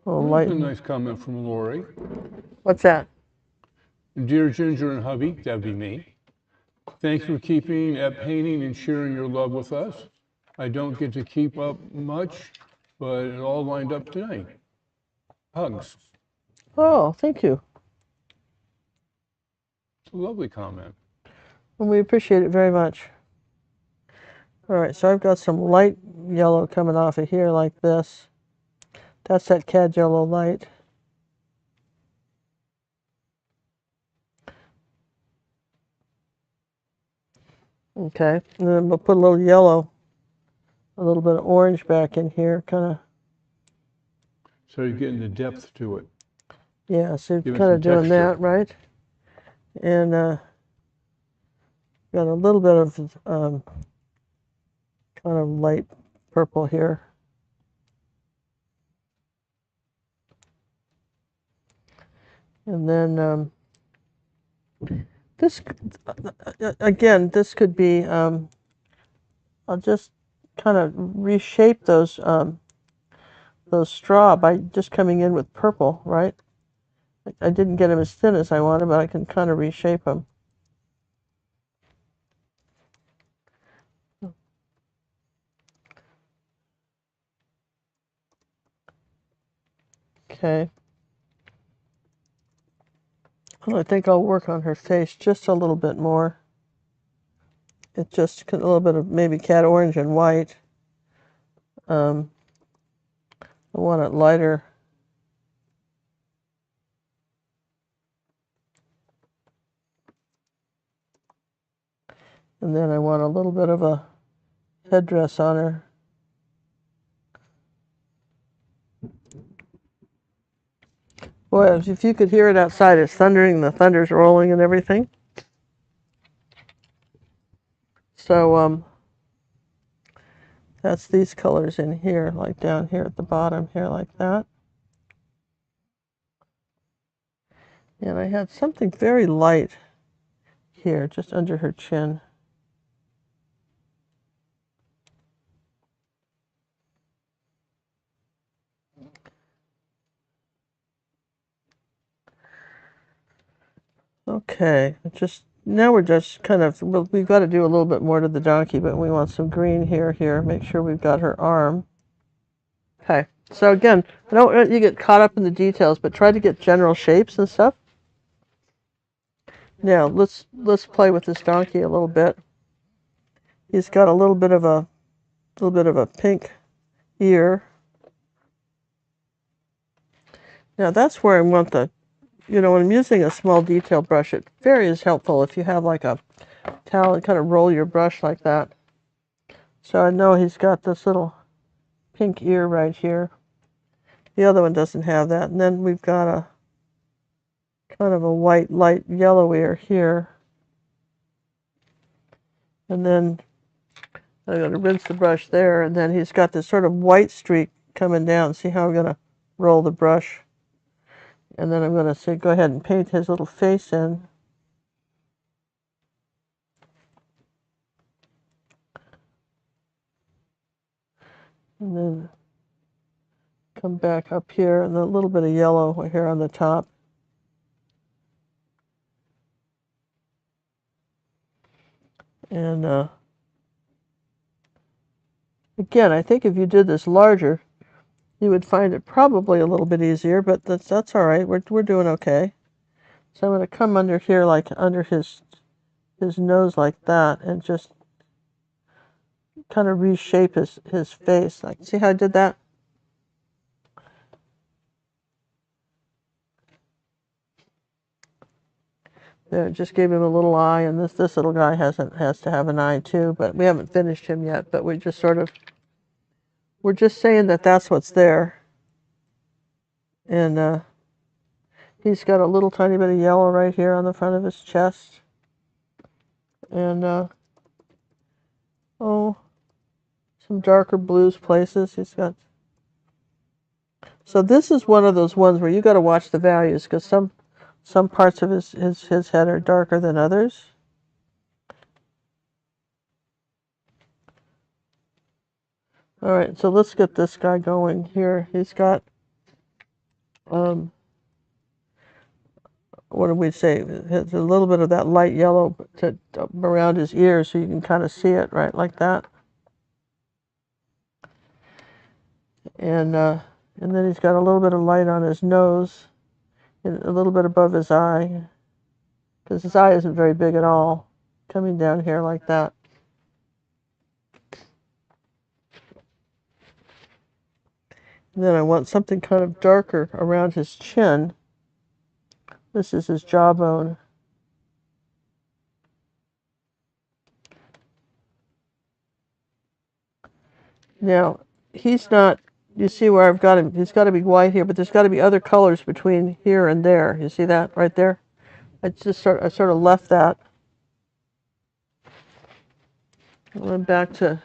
That's a nice comment from Lori. What's that? Dear Ginger and hubby, that'd be me. Thanks for keeping at painting and sharing your love with us. I don't get to keep up much, but it all lined up tonight. Hugs. Oh, thank you. It's a lovely comment. And we appreciate it very much. All right, so I've got some light yellow coming off of here like this. That's that cad yellow light. Okay, and then we'll put a little yellow, a little bit of orange back in here, kind of. So you're getting the depth to it. Yeah, so Give it kind of some doing texture. that, right? And got a little bit of kind of light purple here. And then this, again, this could be, I'll just kind of reshape those straw by just coming in with purple, right? I didn't get them as thin as I wanted, but I can kind of reshape them. Okay. Well, I think I'll work on her face just a little bit more. It's just a little bit of maybe cat orange and white. I want it lighter. And then I want a little bit of a headdress on her. Boy, if you could hear it outside, it's thundering, the thunder's rolling and everything. So that's these colors in here, like down here at the bottom here, like that. And I had something very light here, just under her chin. Okay, now we're just kind of, well, we've got to do a little bit more to the donkey, but we want some green here. Make sure we've got her arm. Okay, so again, I don't want you to get caught up in the details, but try to get general shapes and stuff. Now let's play with this donkey a little bit. He's got a little bit of a pink ear. Now that's where I want the, when I'm using a small detail brush, it very is helpful if you have like a towel and kind of roll your brush like that. So I know he's got this little pink ear right here. The other one doesn't have that. And then we've got a kind of a white, light yellow ear here. And then I'm going to rinse the brush there. And then he's got this sort of white streak coming down. See how I'm going to roll the brush? And then I'm going to say, go ahead and paint his little face in. And then come back up here, and a little bit of yellow here on the top. And again, I think if you did this larger, you would find it probably a little bit easier, but that's all right. We're doing okay. So I'm going to come under here, like under his nose like that, and just kind of reshape his face. Like, see how I did that? There, just gave him a little eye, and this little guy has to have an eye too, but we haven't finished him yet. But we're just saying that that's what's there. And he's got a little tiny bit of yellow right here on the front of his chest. And some darker blues places he's got. So this is one of those ones where you got to watch the values, because some parts of his head are darker than others. All right, so let's get this guy going here. He's got, what did we say? It's a little bit of that light yellow around his ears, so you can kind of see it, right, like that. And then he's got a little bit of light on his nose, and a little bit above his eye, because his eye isn't very big at all, coming down here like that. And then I want something kind of darker around his chin. This is his jawbone. Now, he's not, you see where I've got him, he's got to be white here, but there's got to be other colors between here and there. You see that right there? I sort of left that. I went back to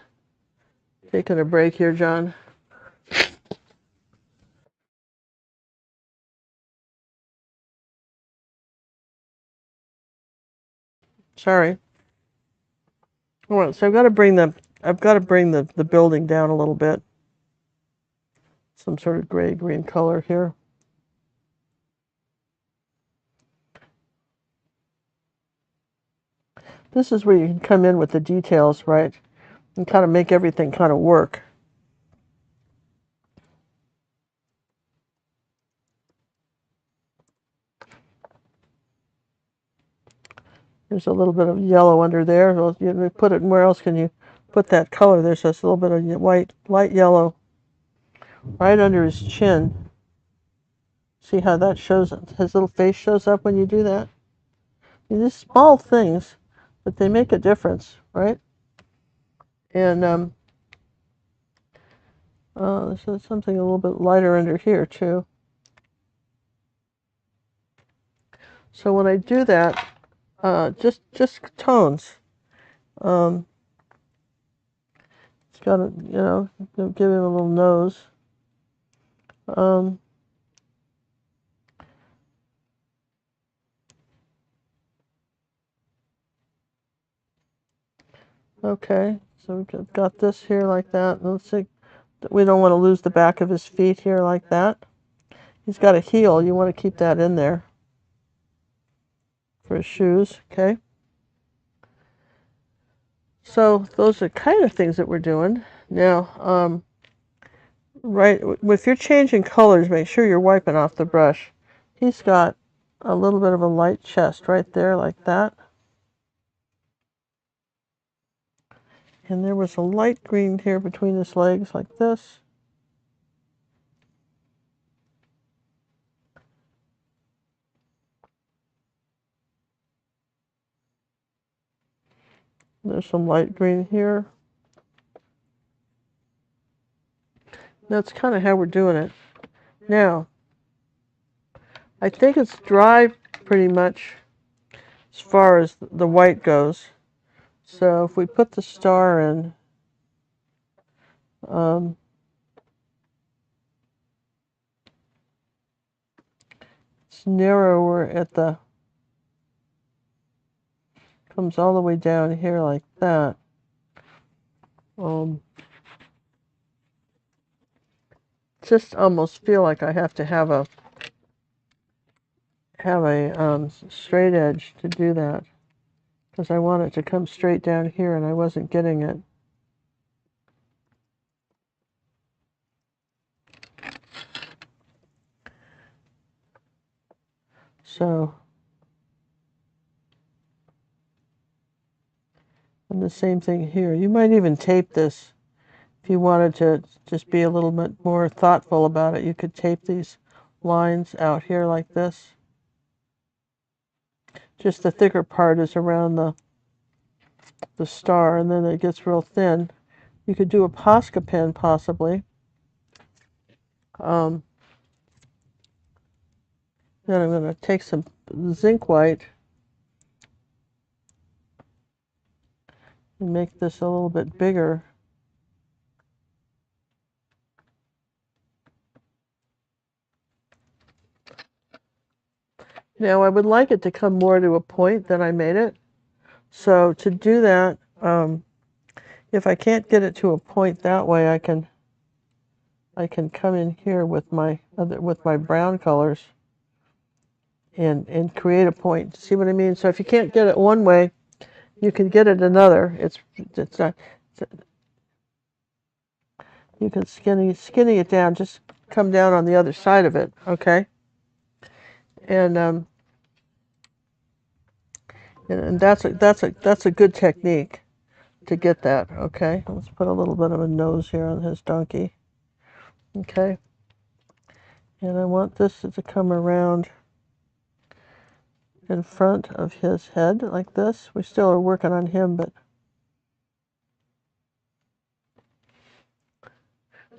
Taking a break here, John. Sorry. All right, so I've got to bring the building down a little bit. Some sort of gray-green color here. This is where you can come in with the details, right? And kind of make everything kind of work. There's a little bit of yellow under there. Well, you put it, where else can you put that color? There's just a little bit of white, light yellow right under his chin. See how that shows, his little face shows up when you do that? These small things, but they make a difference, right? And there's something a little bit lighter under here too. So when I do that, just tones. It's got to, give him a little nose. Okay, so we've got this here like that. Let's see, we don't want to lose the back of his feet here like that. He's got a heel. You want to keep that in there for his shoes, okay? So those are kind of things that we're doing. Now, right, if you're changing colors, make sure you're wiping off the brush. He's got a little bit of a light chest right there like that. And there was a light green here between his legs like this. There's some light green here. That's kind of how we're doing it. Now, I think it's dry pretty much as far as the white goes. So if we put the star in, it's narrower at the, comes all the way down here like that. Just almost feel like I have to have a straight edge to do that, because I want it to come straight down here and I wasn't getting it. So, and the same thing here. You might even tape this if you wanted to just be a little bit more thoughtful about it. You could tape these lines out here like this. Just the thicker part is around the star, and then it gets real thin. You could do a Posca pen possibly. Then I'm going to take some zinc white and make this a little bit bigger. Now I would like it to come more to a point than I made it. So to do that, if I can't get it to a point that way, I can come in here with my brown colors and create a point. See what I mean? So if you can't get it one way, you can get it another. It's not. You can skinny it down. Just come down on the other side of it. Okay. And that's a good technique to get that. Okay. Let's put a little bit of a nose here on his donkey. Okay. And I want this to come around in front of his head like this. We still are working on him, but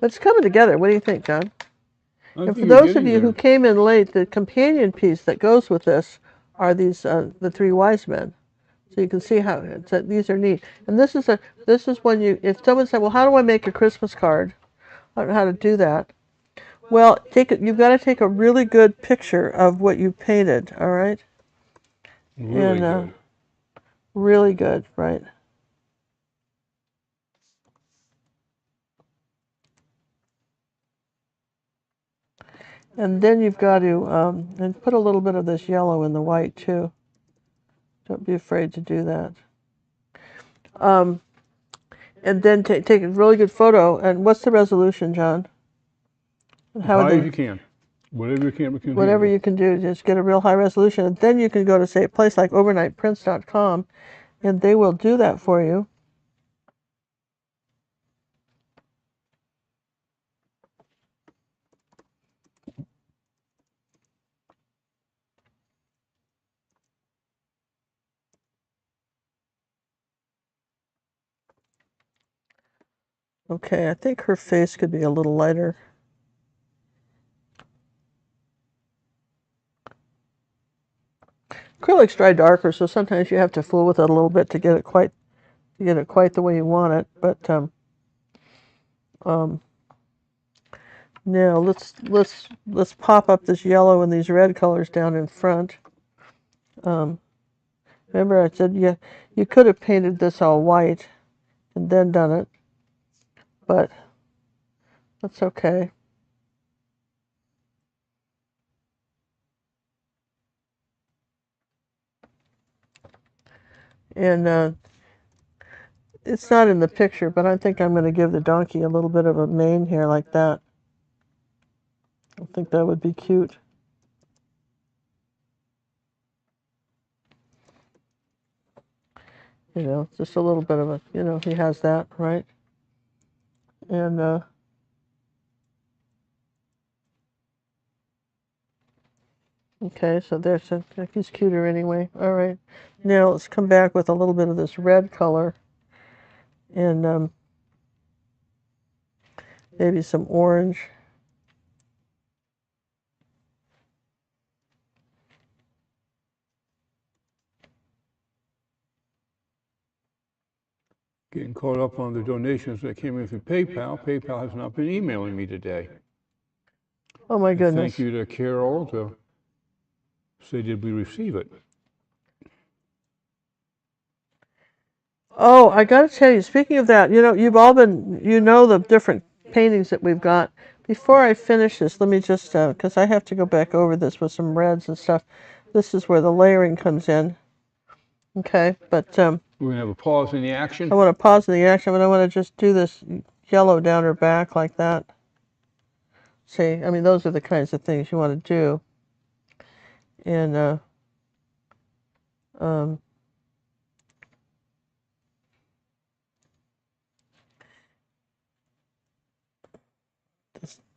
it's coming together. What do you think, John? And for those of you who came in late, the companion piece that goes with this are these the three wise men. So you can see how these are neat. And this is when you, if someone said, well, how do I make a Christmas card? I don't know how to do that. Well, you've got to take a really good picture of what you painted, all right? Really And good. really good, right? And then you've got to and put a little bit of this yellow in the white too. Don't be afraid to do that. And then take a really good photo. And what's the resolution, John? As high as you can. Whatever you can Whatever handle. you can do, just get a real high resolution. And then you can go to, say, a place like overnightprints.com, and they will do that for you. Okay, I think her face could be a little lighter. Acrylics dry darker, so sometimes you have to fool with it a little bit to get it quite the way you want it. But now let's pop up this yellow and these red colors down in front. Remember I said you could have painted this all white and then done it, but that's okay. And it's not in the picture, but I think I'm going to give the donkey a little bit of a mane here like that. I think that would be cute. You know, just a little bit of a, you know, he has that, right? And okay, so there's he's cuter anyway. All right, now let's come back with a little bit of this red color, and maybe some orange. Getting caught up on the donations that came in through PayPal. PayPal has not been emailing me today. Oh my goodness. Thank you to Carol to say, did we receive it? Oh, I got to tell you, speaking of that, you know, you've all been, you know, the different paintings that we've got. Before I finish this, let me just, because I have to go back over this with some reds and stuff. This is where the layering comes in. Okay, but We're going to have a pause in the action. I want to pause in the action, but I want to just do this yellow down her back like that. See, I mean, those are the kinds of things you want to do. And let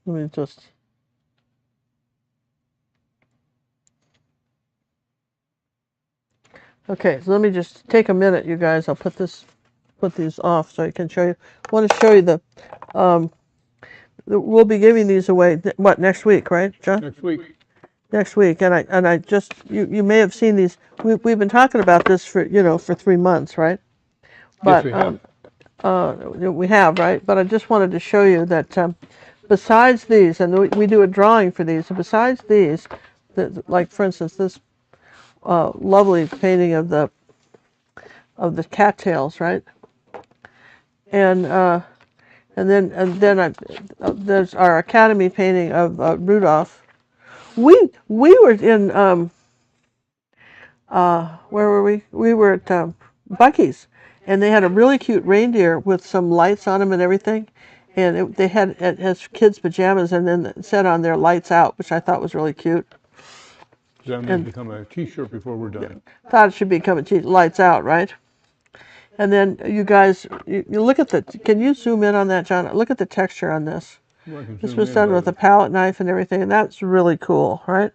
me just. Okay, so let me just take a minute, you guys. I'll put these off so I can show you. I want to show you we'll be giving these away, what, next week, right, John? Next week. Next week, and I just, you may have seen these. We've been talking about this for, you know, for 3 months, right? But Yes, we have. we have, right? But I just wanted to show you that besides these, and we do a drawing for these, and besides these, like for instance this lovely painting of the cattails, right? And then there's our Academy painting of Rudolph. We were in where were we? We were at Bucky's, and they had a really cute reindeer with some lights on them and everything. And they had it has kids' pajamas, and then it said on there "Lights Out," which I thought was really cute. That may become a T-shirt before we're done. Thought it should become a "Lights Out," right? And then you guys, you look at can you zoom in on that, John? Look at the texture on this. Well, This was done with a palette knife and everything, and that's really cool, right?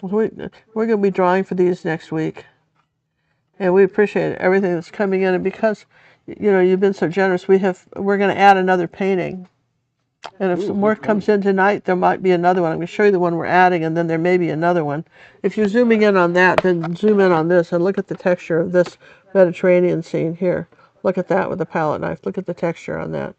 We're going to be drawing for these next week. And we appreciate everything that's coming in. And because, you know, you've been so generous, we're going to add another painting. And if Ooh, some more good comes color. in tonight, there might be another one. I'm going to show you the one we're adding, and then there may be another one. If you're zooming in on that, then zoom in on this and look at the texture of this Mediterranean scene here. Look at that with the palette knife. Look at the texture on that.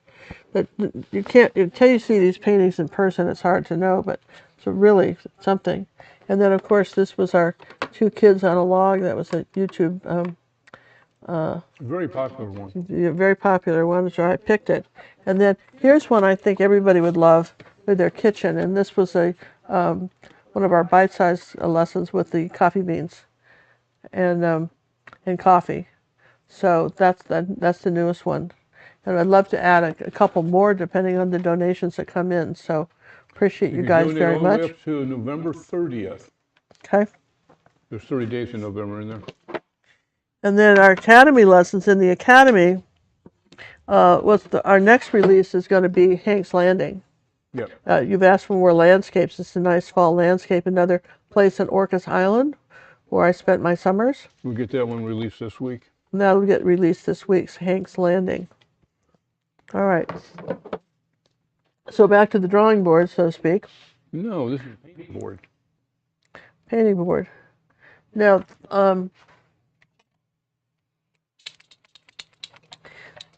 That you can't, until you see these paintings in person, it's hard to know, but it's really something. And then, of course, this was our two kids on a log. That was a YouTube Very popular one. very popular one, so I picked it. And then here's one I think everybody would love with their kitchen, and this was a one of our bite-sized lessons with the coffee beans and coffee. So that's the newest one, and I'd love to add a couple more depending on the donations that come in. So appreciate You you can guys donate very all the way much. up to November 30th. Okay. There's 30 days in November in there. And then our academy lessons in the academy. Our next release is going to be Hank's Landing. Yep. You've asked for more landscapes. It's a nice fall landscape. Another place on Orcas Island, where I spent my summers. We'll get that one released this week. And that'll get released this week. Hank's Landing. All right. So back to the drawing board, so to speak. No, this is a painting board. Painting board. Now,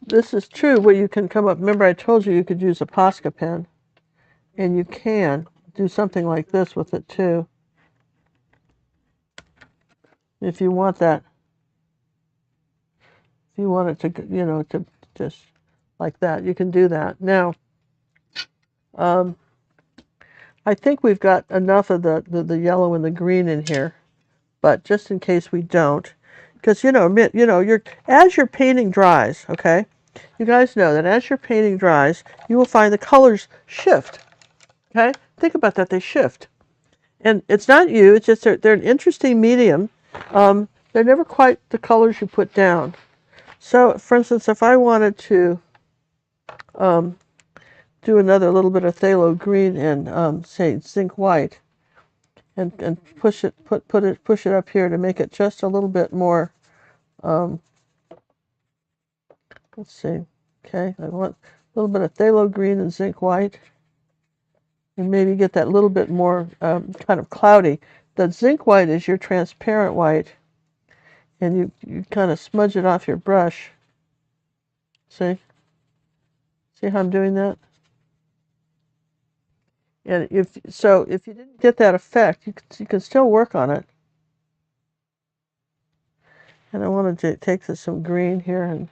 this is true where you can come up. Remember, I told you you could use a Posca pen, and you can do something like this with it too. If you want that, if you want it to, to just like that, you can do that. Now, I think we've got enough of the yellow and the green in here, but just in case we don't, because as your painting dries, okay, you guys know that as your painting dries, you will find the colors shift. Okay, think about that; they shift, and it's not you. It's just they're an interesting medium. They're never quite the colors you put down. So, for instance, if I wanted to do another little bit of phthalo green and say zinc white, and push it up here to make it just a little bit more. Let's see. Okay, I want a little bit of phthalo green and zinc white, and maybe get that little bit more kind of cloudy. The zinc white is your transparent white, and you kind of smudge it off your brush. See how I'm doing that? And if you didn't get that effect, you can still work on it. And I wanted to take some green here and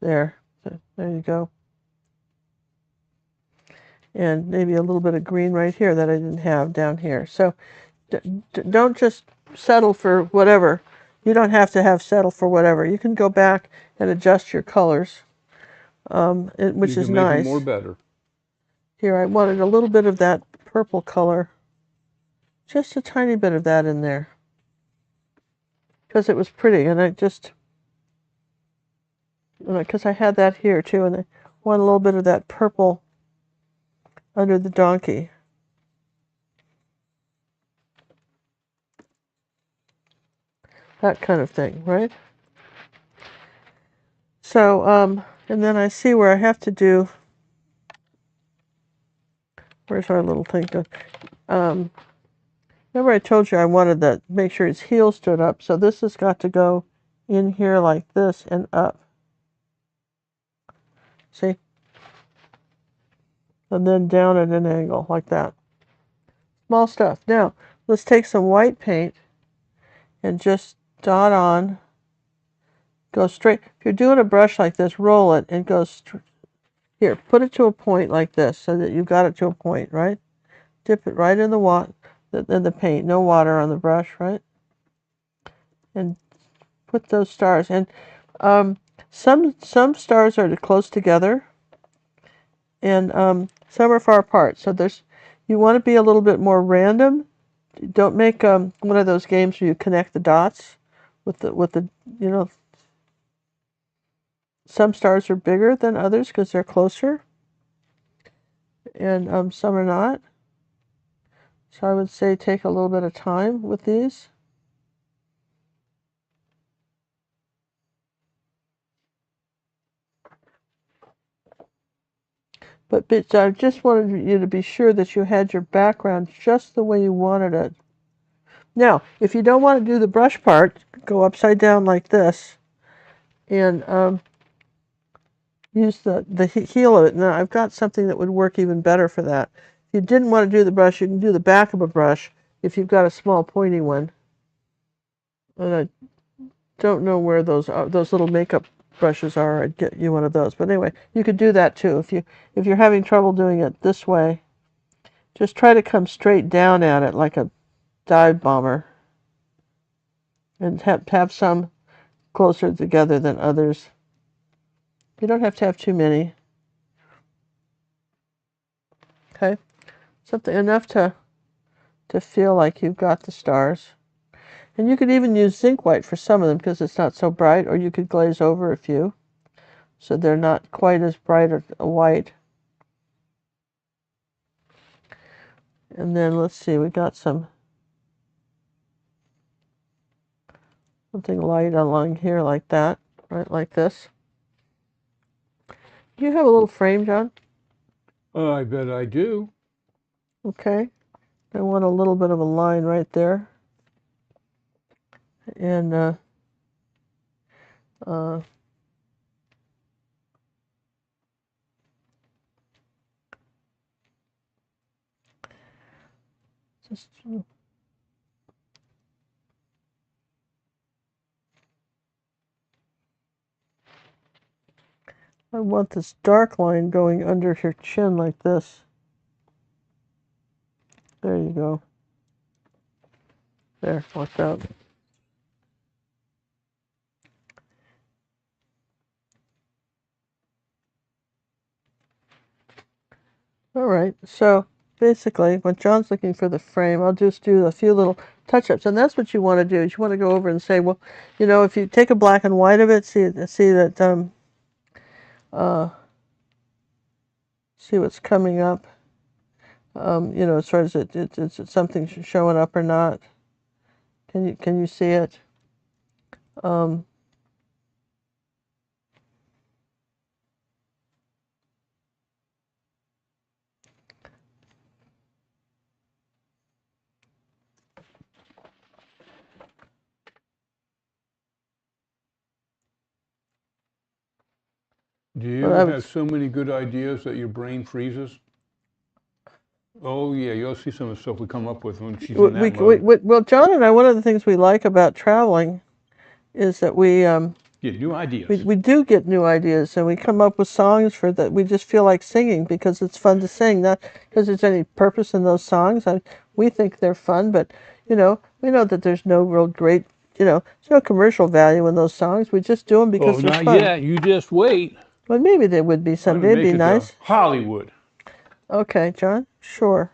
there. So there you go. And maybe a little bit of green right here that I didn't have down here. So don't just settle for whatever. You don't have to settle for whatever. You can go back and adjust your colors, which is nice. You can make them more better. Here, I wanted a little bit of that purple color. Just a tiny bit of that in there. Because it was pretty, and because I had that here too, and I want a little bit of that purple under the donkey. That kind of thing, right? So, and then I see where I have to do, where's our little thing? Remember I told you I wanted to make sure his heel stood up, so this has got to go in here like this and up. See? And then down at an angle like that. Small stuff. Now, let's take some white paint and just dot on. Go straight. If you're doing a brush like this, roll it and go straight. Here, put it to a point like this so that you've got it to a point, right? Dip it right in the paint. No water on the brush, right? And put those stars. And some stars are close together, and some are far apart. So you want to be a little bit more random. Don't make one of those games where you connect the dots with the some stars are bigger than others because they're closer, and some are not. So I would say take a little bit of time with these. But I just wanted you to be sure that you had your background just the way you wanted it. Now, if you don't want to do the brush part, go upside down like this and use the heel of it. Now, I've got something that would work even better for that. If you didn't want to do the brush, you can do the back of a brush if you've got a small pointy one. And I don't know where those little makeup brushes are. I'd get you one of those. But anyway, you could do that too. If you're having trouble doing it this way, just try to come straight down at it like a dive bomber. And have some closer together than others. You don't have to have too many. Okay, something enough to feel like you've got the stars. And you could even use zinc white for some of them because it's not so bright, or you could glaze over a few so they're not quite as bright or white. And then let's see, we got something light along here like that, right, like this. Do you have a little frame, John? I bet I do. Okay. I want a little bit of a line right there. And just I want this dark line going under your chin like this. There you go. There, like that. All right, so basically, when John's looking for the frame, I'll just do a few little touch-ups, and that's what you want to do. Is you want to go over and say, well, you know, if you take a black and white of it, see that see what's coming up. You know, as far as it's something showing up or not. Can you see it? Do you ever have so many good ideas that your brain freezes? Oh yeah, you'll see some of the stuff we come up with when she's in that mode. Well, John and I, one of the things we like about traveling is that we Get new ideas. we do get new ideas, and we come up with songs for that we just feel like singing because it's fun to sing, not because there's any purpose in those songs. We think they're fun, but you know, we know that there's no real great, you know, there's no commercial value in those songs. We just do them because they're fun. Not yet. You just wait. Well, maybe there would be someday. It'd be nice. Hollywood. Okay, John. Sure.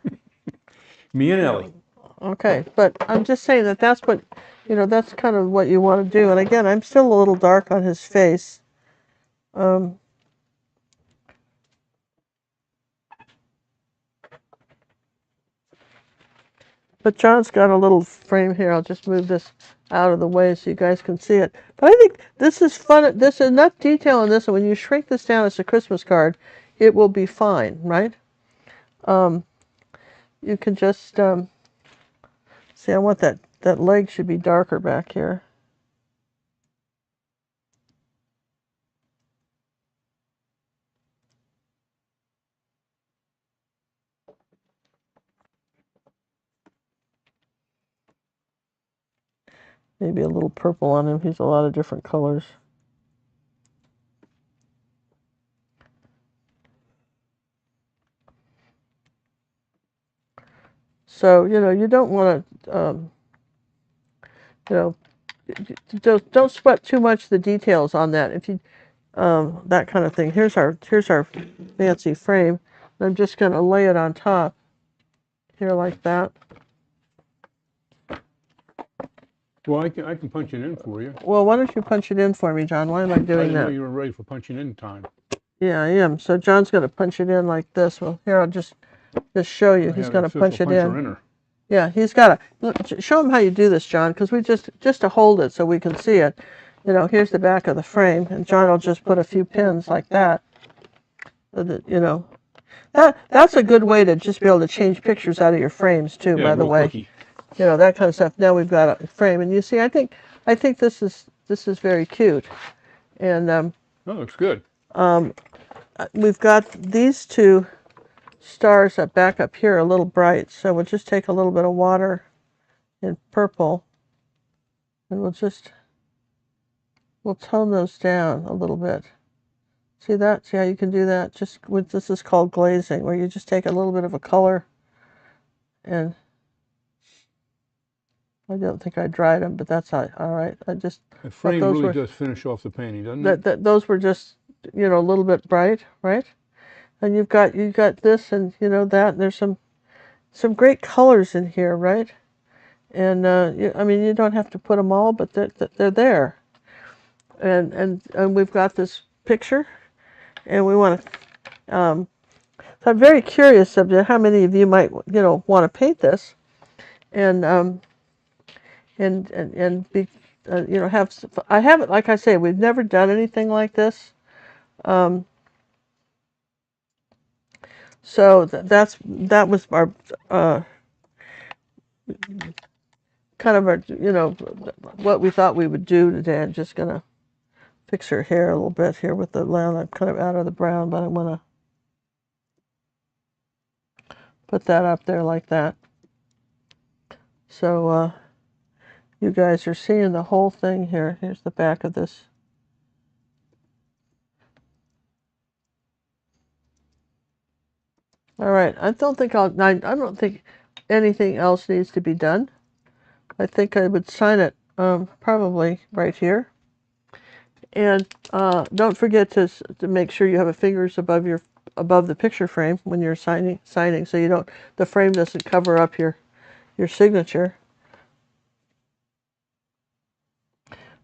Me and Ellie. Okay, but I'm just saying that that's what, you know, that's kind of what you want to do. And again, I'm still a little dark on his face. But John's got a little frame here. I'll just move this out of the way so you guys can see it. But I think this is fun. There's enough detail in this, and when you shrink this down as a Christmas card, it will be fine, right? You can just see, I want that leg should be darker back here. Maybe a little purple on him. He's a lot of different colors. So, you know, you don't want to, you know, don't sweat too much the details on that. If you, that kind of thing. Here's our fancy frame. I'm just going to lay it on top here like that. Well, I can punch it in for you. Well, why don't you punch it in for me, John? Why am I doing that? I didn't know you were ready for punching in time. Yeah, I am. So John's going to punch it in like this. Well, here, I'll just show you. He's going to punch it in. Yeah, he's got to show him how you do this, John, because we just to hold it so we can see it. You know, here's the back of the frame, and John will just put a few pins like that. So that, you know, That's a good way to just be able to change pictures out of your frames too, Yeah, by the real way. quickie. You know, that kind of stuff. Now we've got a frame, and you see, I think this is very cute, and Oh, looks good. we've got these two stars up back up here a little bright, so we'll just take a little bit of water in purple, and we'll tone those down a little bit. See that? See how you can do that? Just with this is called glazing, where you just take a little bit of a color, and I don't think I dried them, but that's all right. The frame really does finish off the painting, doesn't it? Those were just, you know, a little bit bright, right? And you've got this, and you know that. And there's some great colors in here, right? And I mean, you don't have to put them all, but they're there. And we've got this picture, and we want to. So I'm very curious of how many of you might, you know, want to paint this, and be, you know, have. I haven't, like I say, we've never done anything like this. So that was our kind of our, you know, what we thought we would do today. I'm just gonna fix her hair a little bit here with the lamp. I'm kind of out of the brown, but I want to put that up there like that. So you guys are seeing the whole thing here. Here's the back of this. All right. I don't think anything else needs to be done. I think I would sign it probably right here. And don't forget to make sure you have a fingers above the picture frame when you're signing, so the frame doesn't cover up your signature.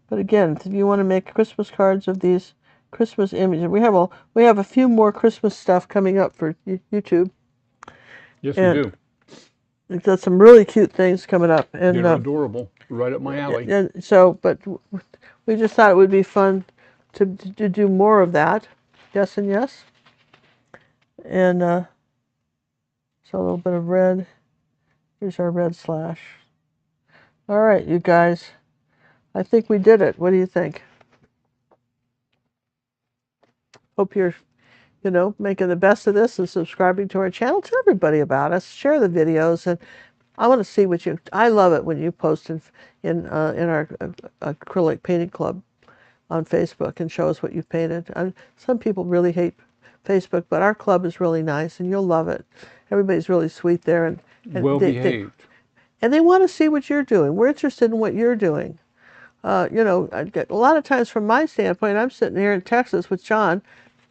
But again, if you want to make Christmas cards of these Christmas images, we have a few more Christmas stuff coming up for YouTube. Yes, we do. We've got some really cute things coming up, and they're adorable, right up my alley. And so, but we just thought it would be fun to do more of that. Yes and yes. And so a little bit of red. Here's our red slash. All right, you guys. I think we did it. What do you think? Hope you're, you know, making the best of this and subscribing to our channel. Tell everybody about us. Share the videos, and I want to see what you. I love it when you post in our acrylic painting club on Facebook and show us what you've painted. And some people really hate Facebook, but our club is really nice, and you'll love it. Everybody's really sweet there, and well behaved. And they want to see what you're doing. We're interested in what you're doing. You know, a lot of times from my standpoint, I'm sitting here in Texas with John,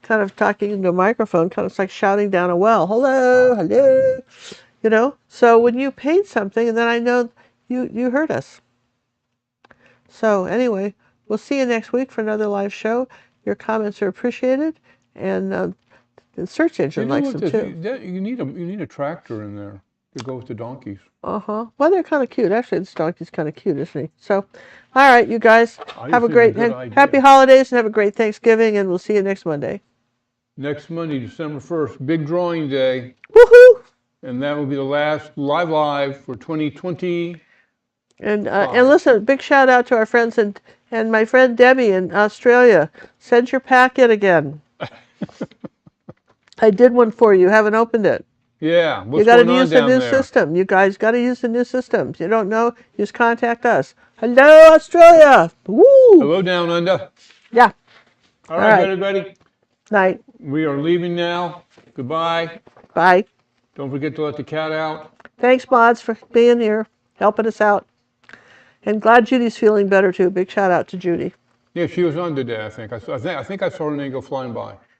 kind of talking into a microphone, kind of like shouting down a well. Hello, hello. You know, so when you paint something, and then I know you heard us. So anyway, we'll see you next week for another live show. Your comments are appreciated, and the search engine likes them too. You need a tractor in there to go with the donkeys. Well, they're kind of cute. Actually, this donkey's kind of cute, isn't he? So, all right, you guys, have a great, happy holidays, and have a great Thanksgiving, and we'll see you next Monday. Next Monday, December 1st, big drawing day. Woohoo! And that will be the last live for 2020. And listen, big shout out to our friends and my friend Debbie in Australia. Send your packet again. I did one for you. Haven't opened it. Yeah, you got to use the new system. You guys got to use the new systems. You don't know? Just contact us. Hello, Australia. Woo! Hello, down under. Yeah. All right, everybody. Night. We are leaving now. Goodbye. Bye. Don't forget to let the cat out. Thanks, mods, for being here, helping us out. And glad Judy's feeling better too. Big shout out to Judy. Yeah, she was on today, I think. I think I saw her name go flying by.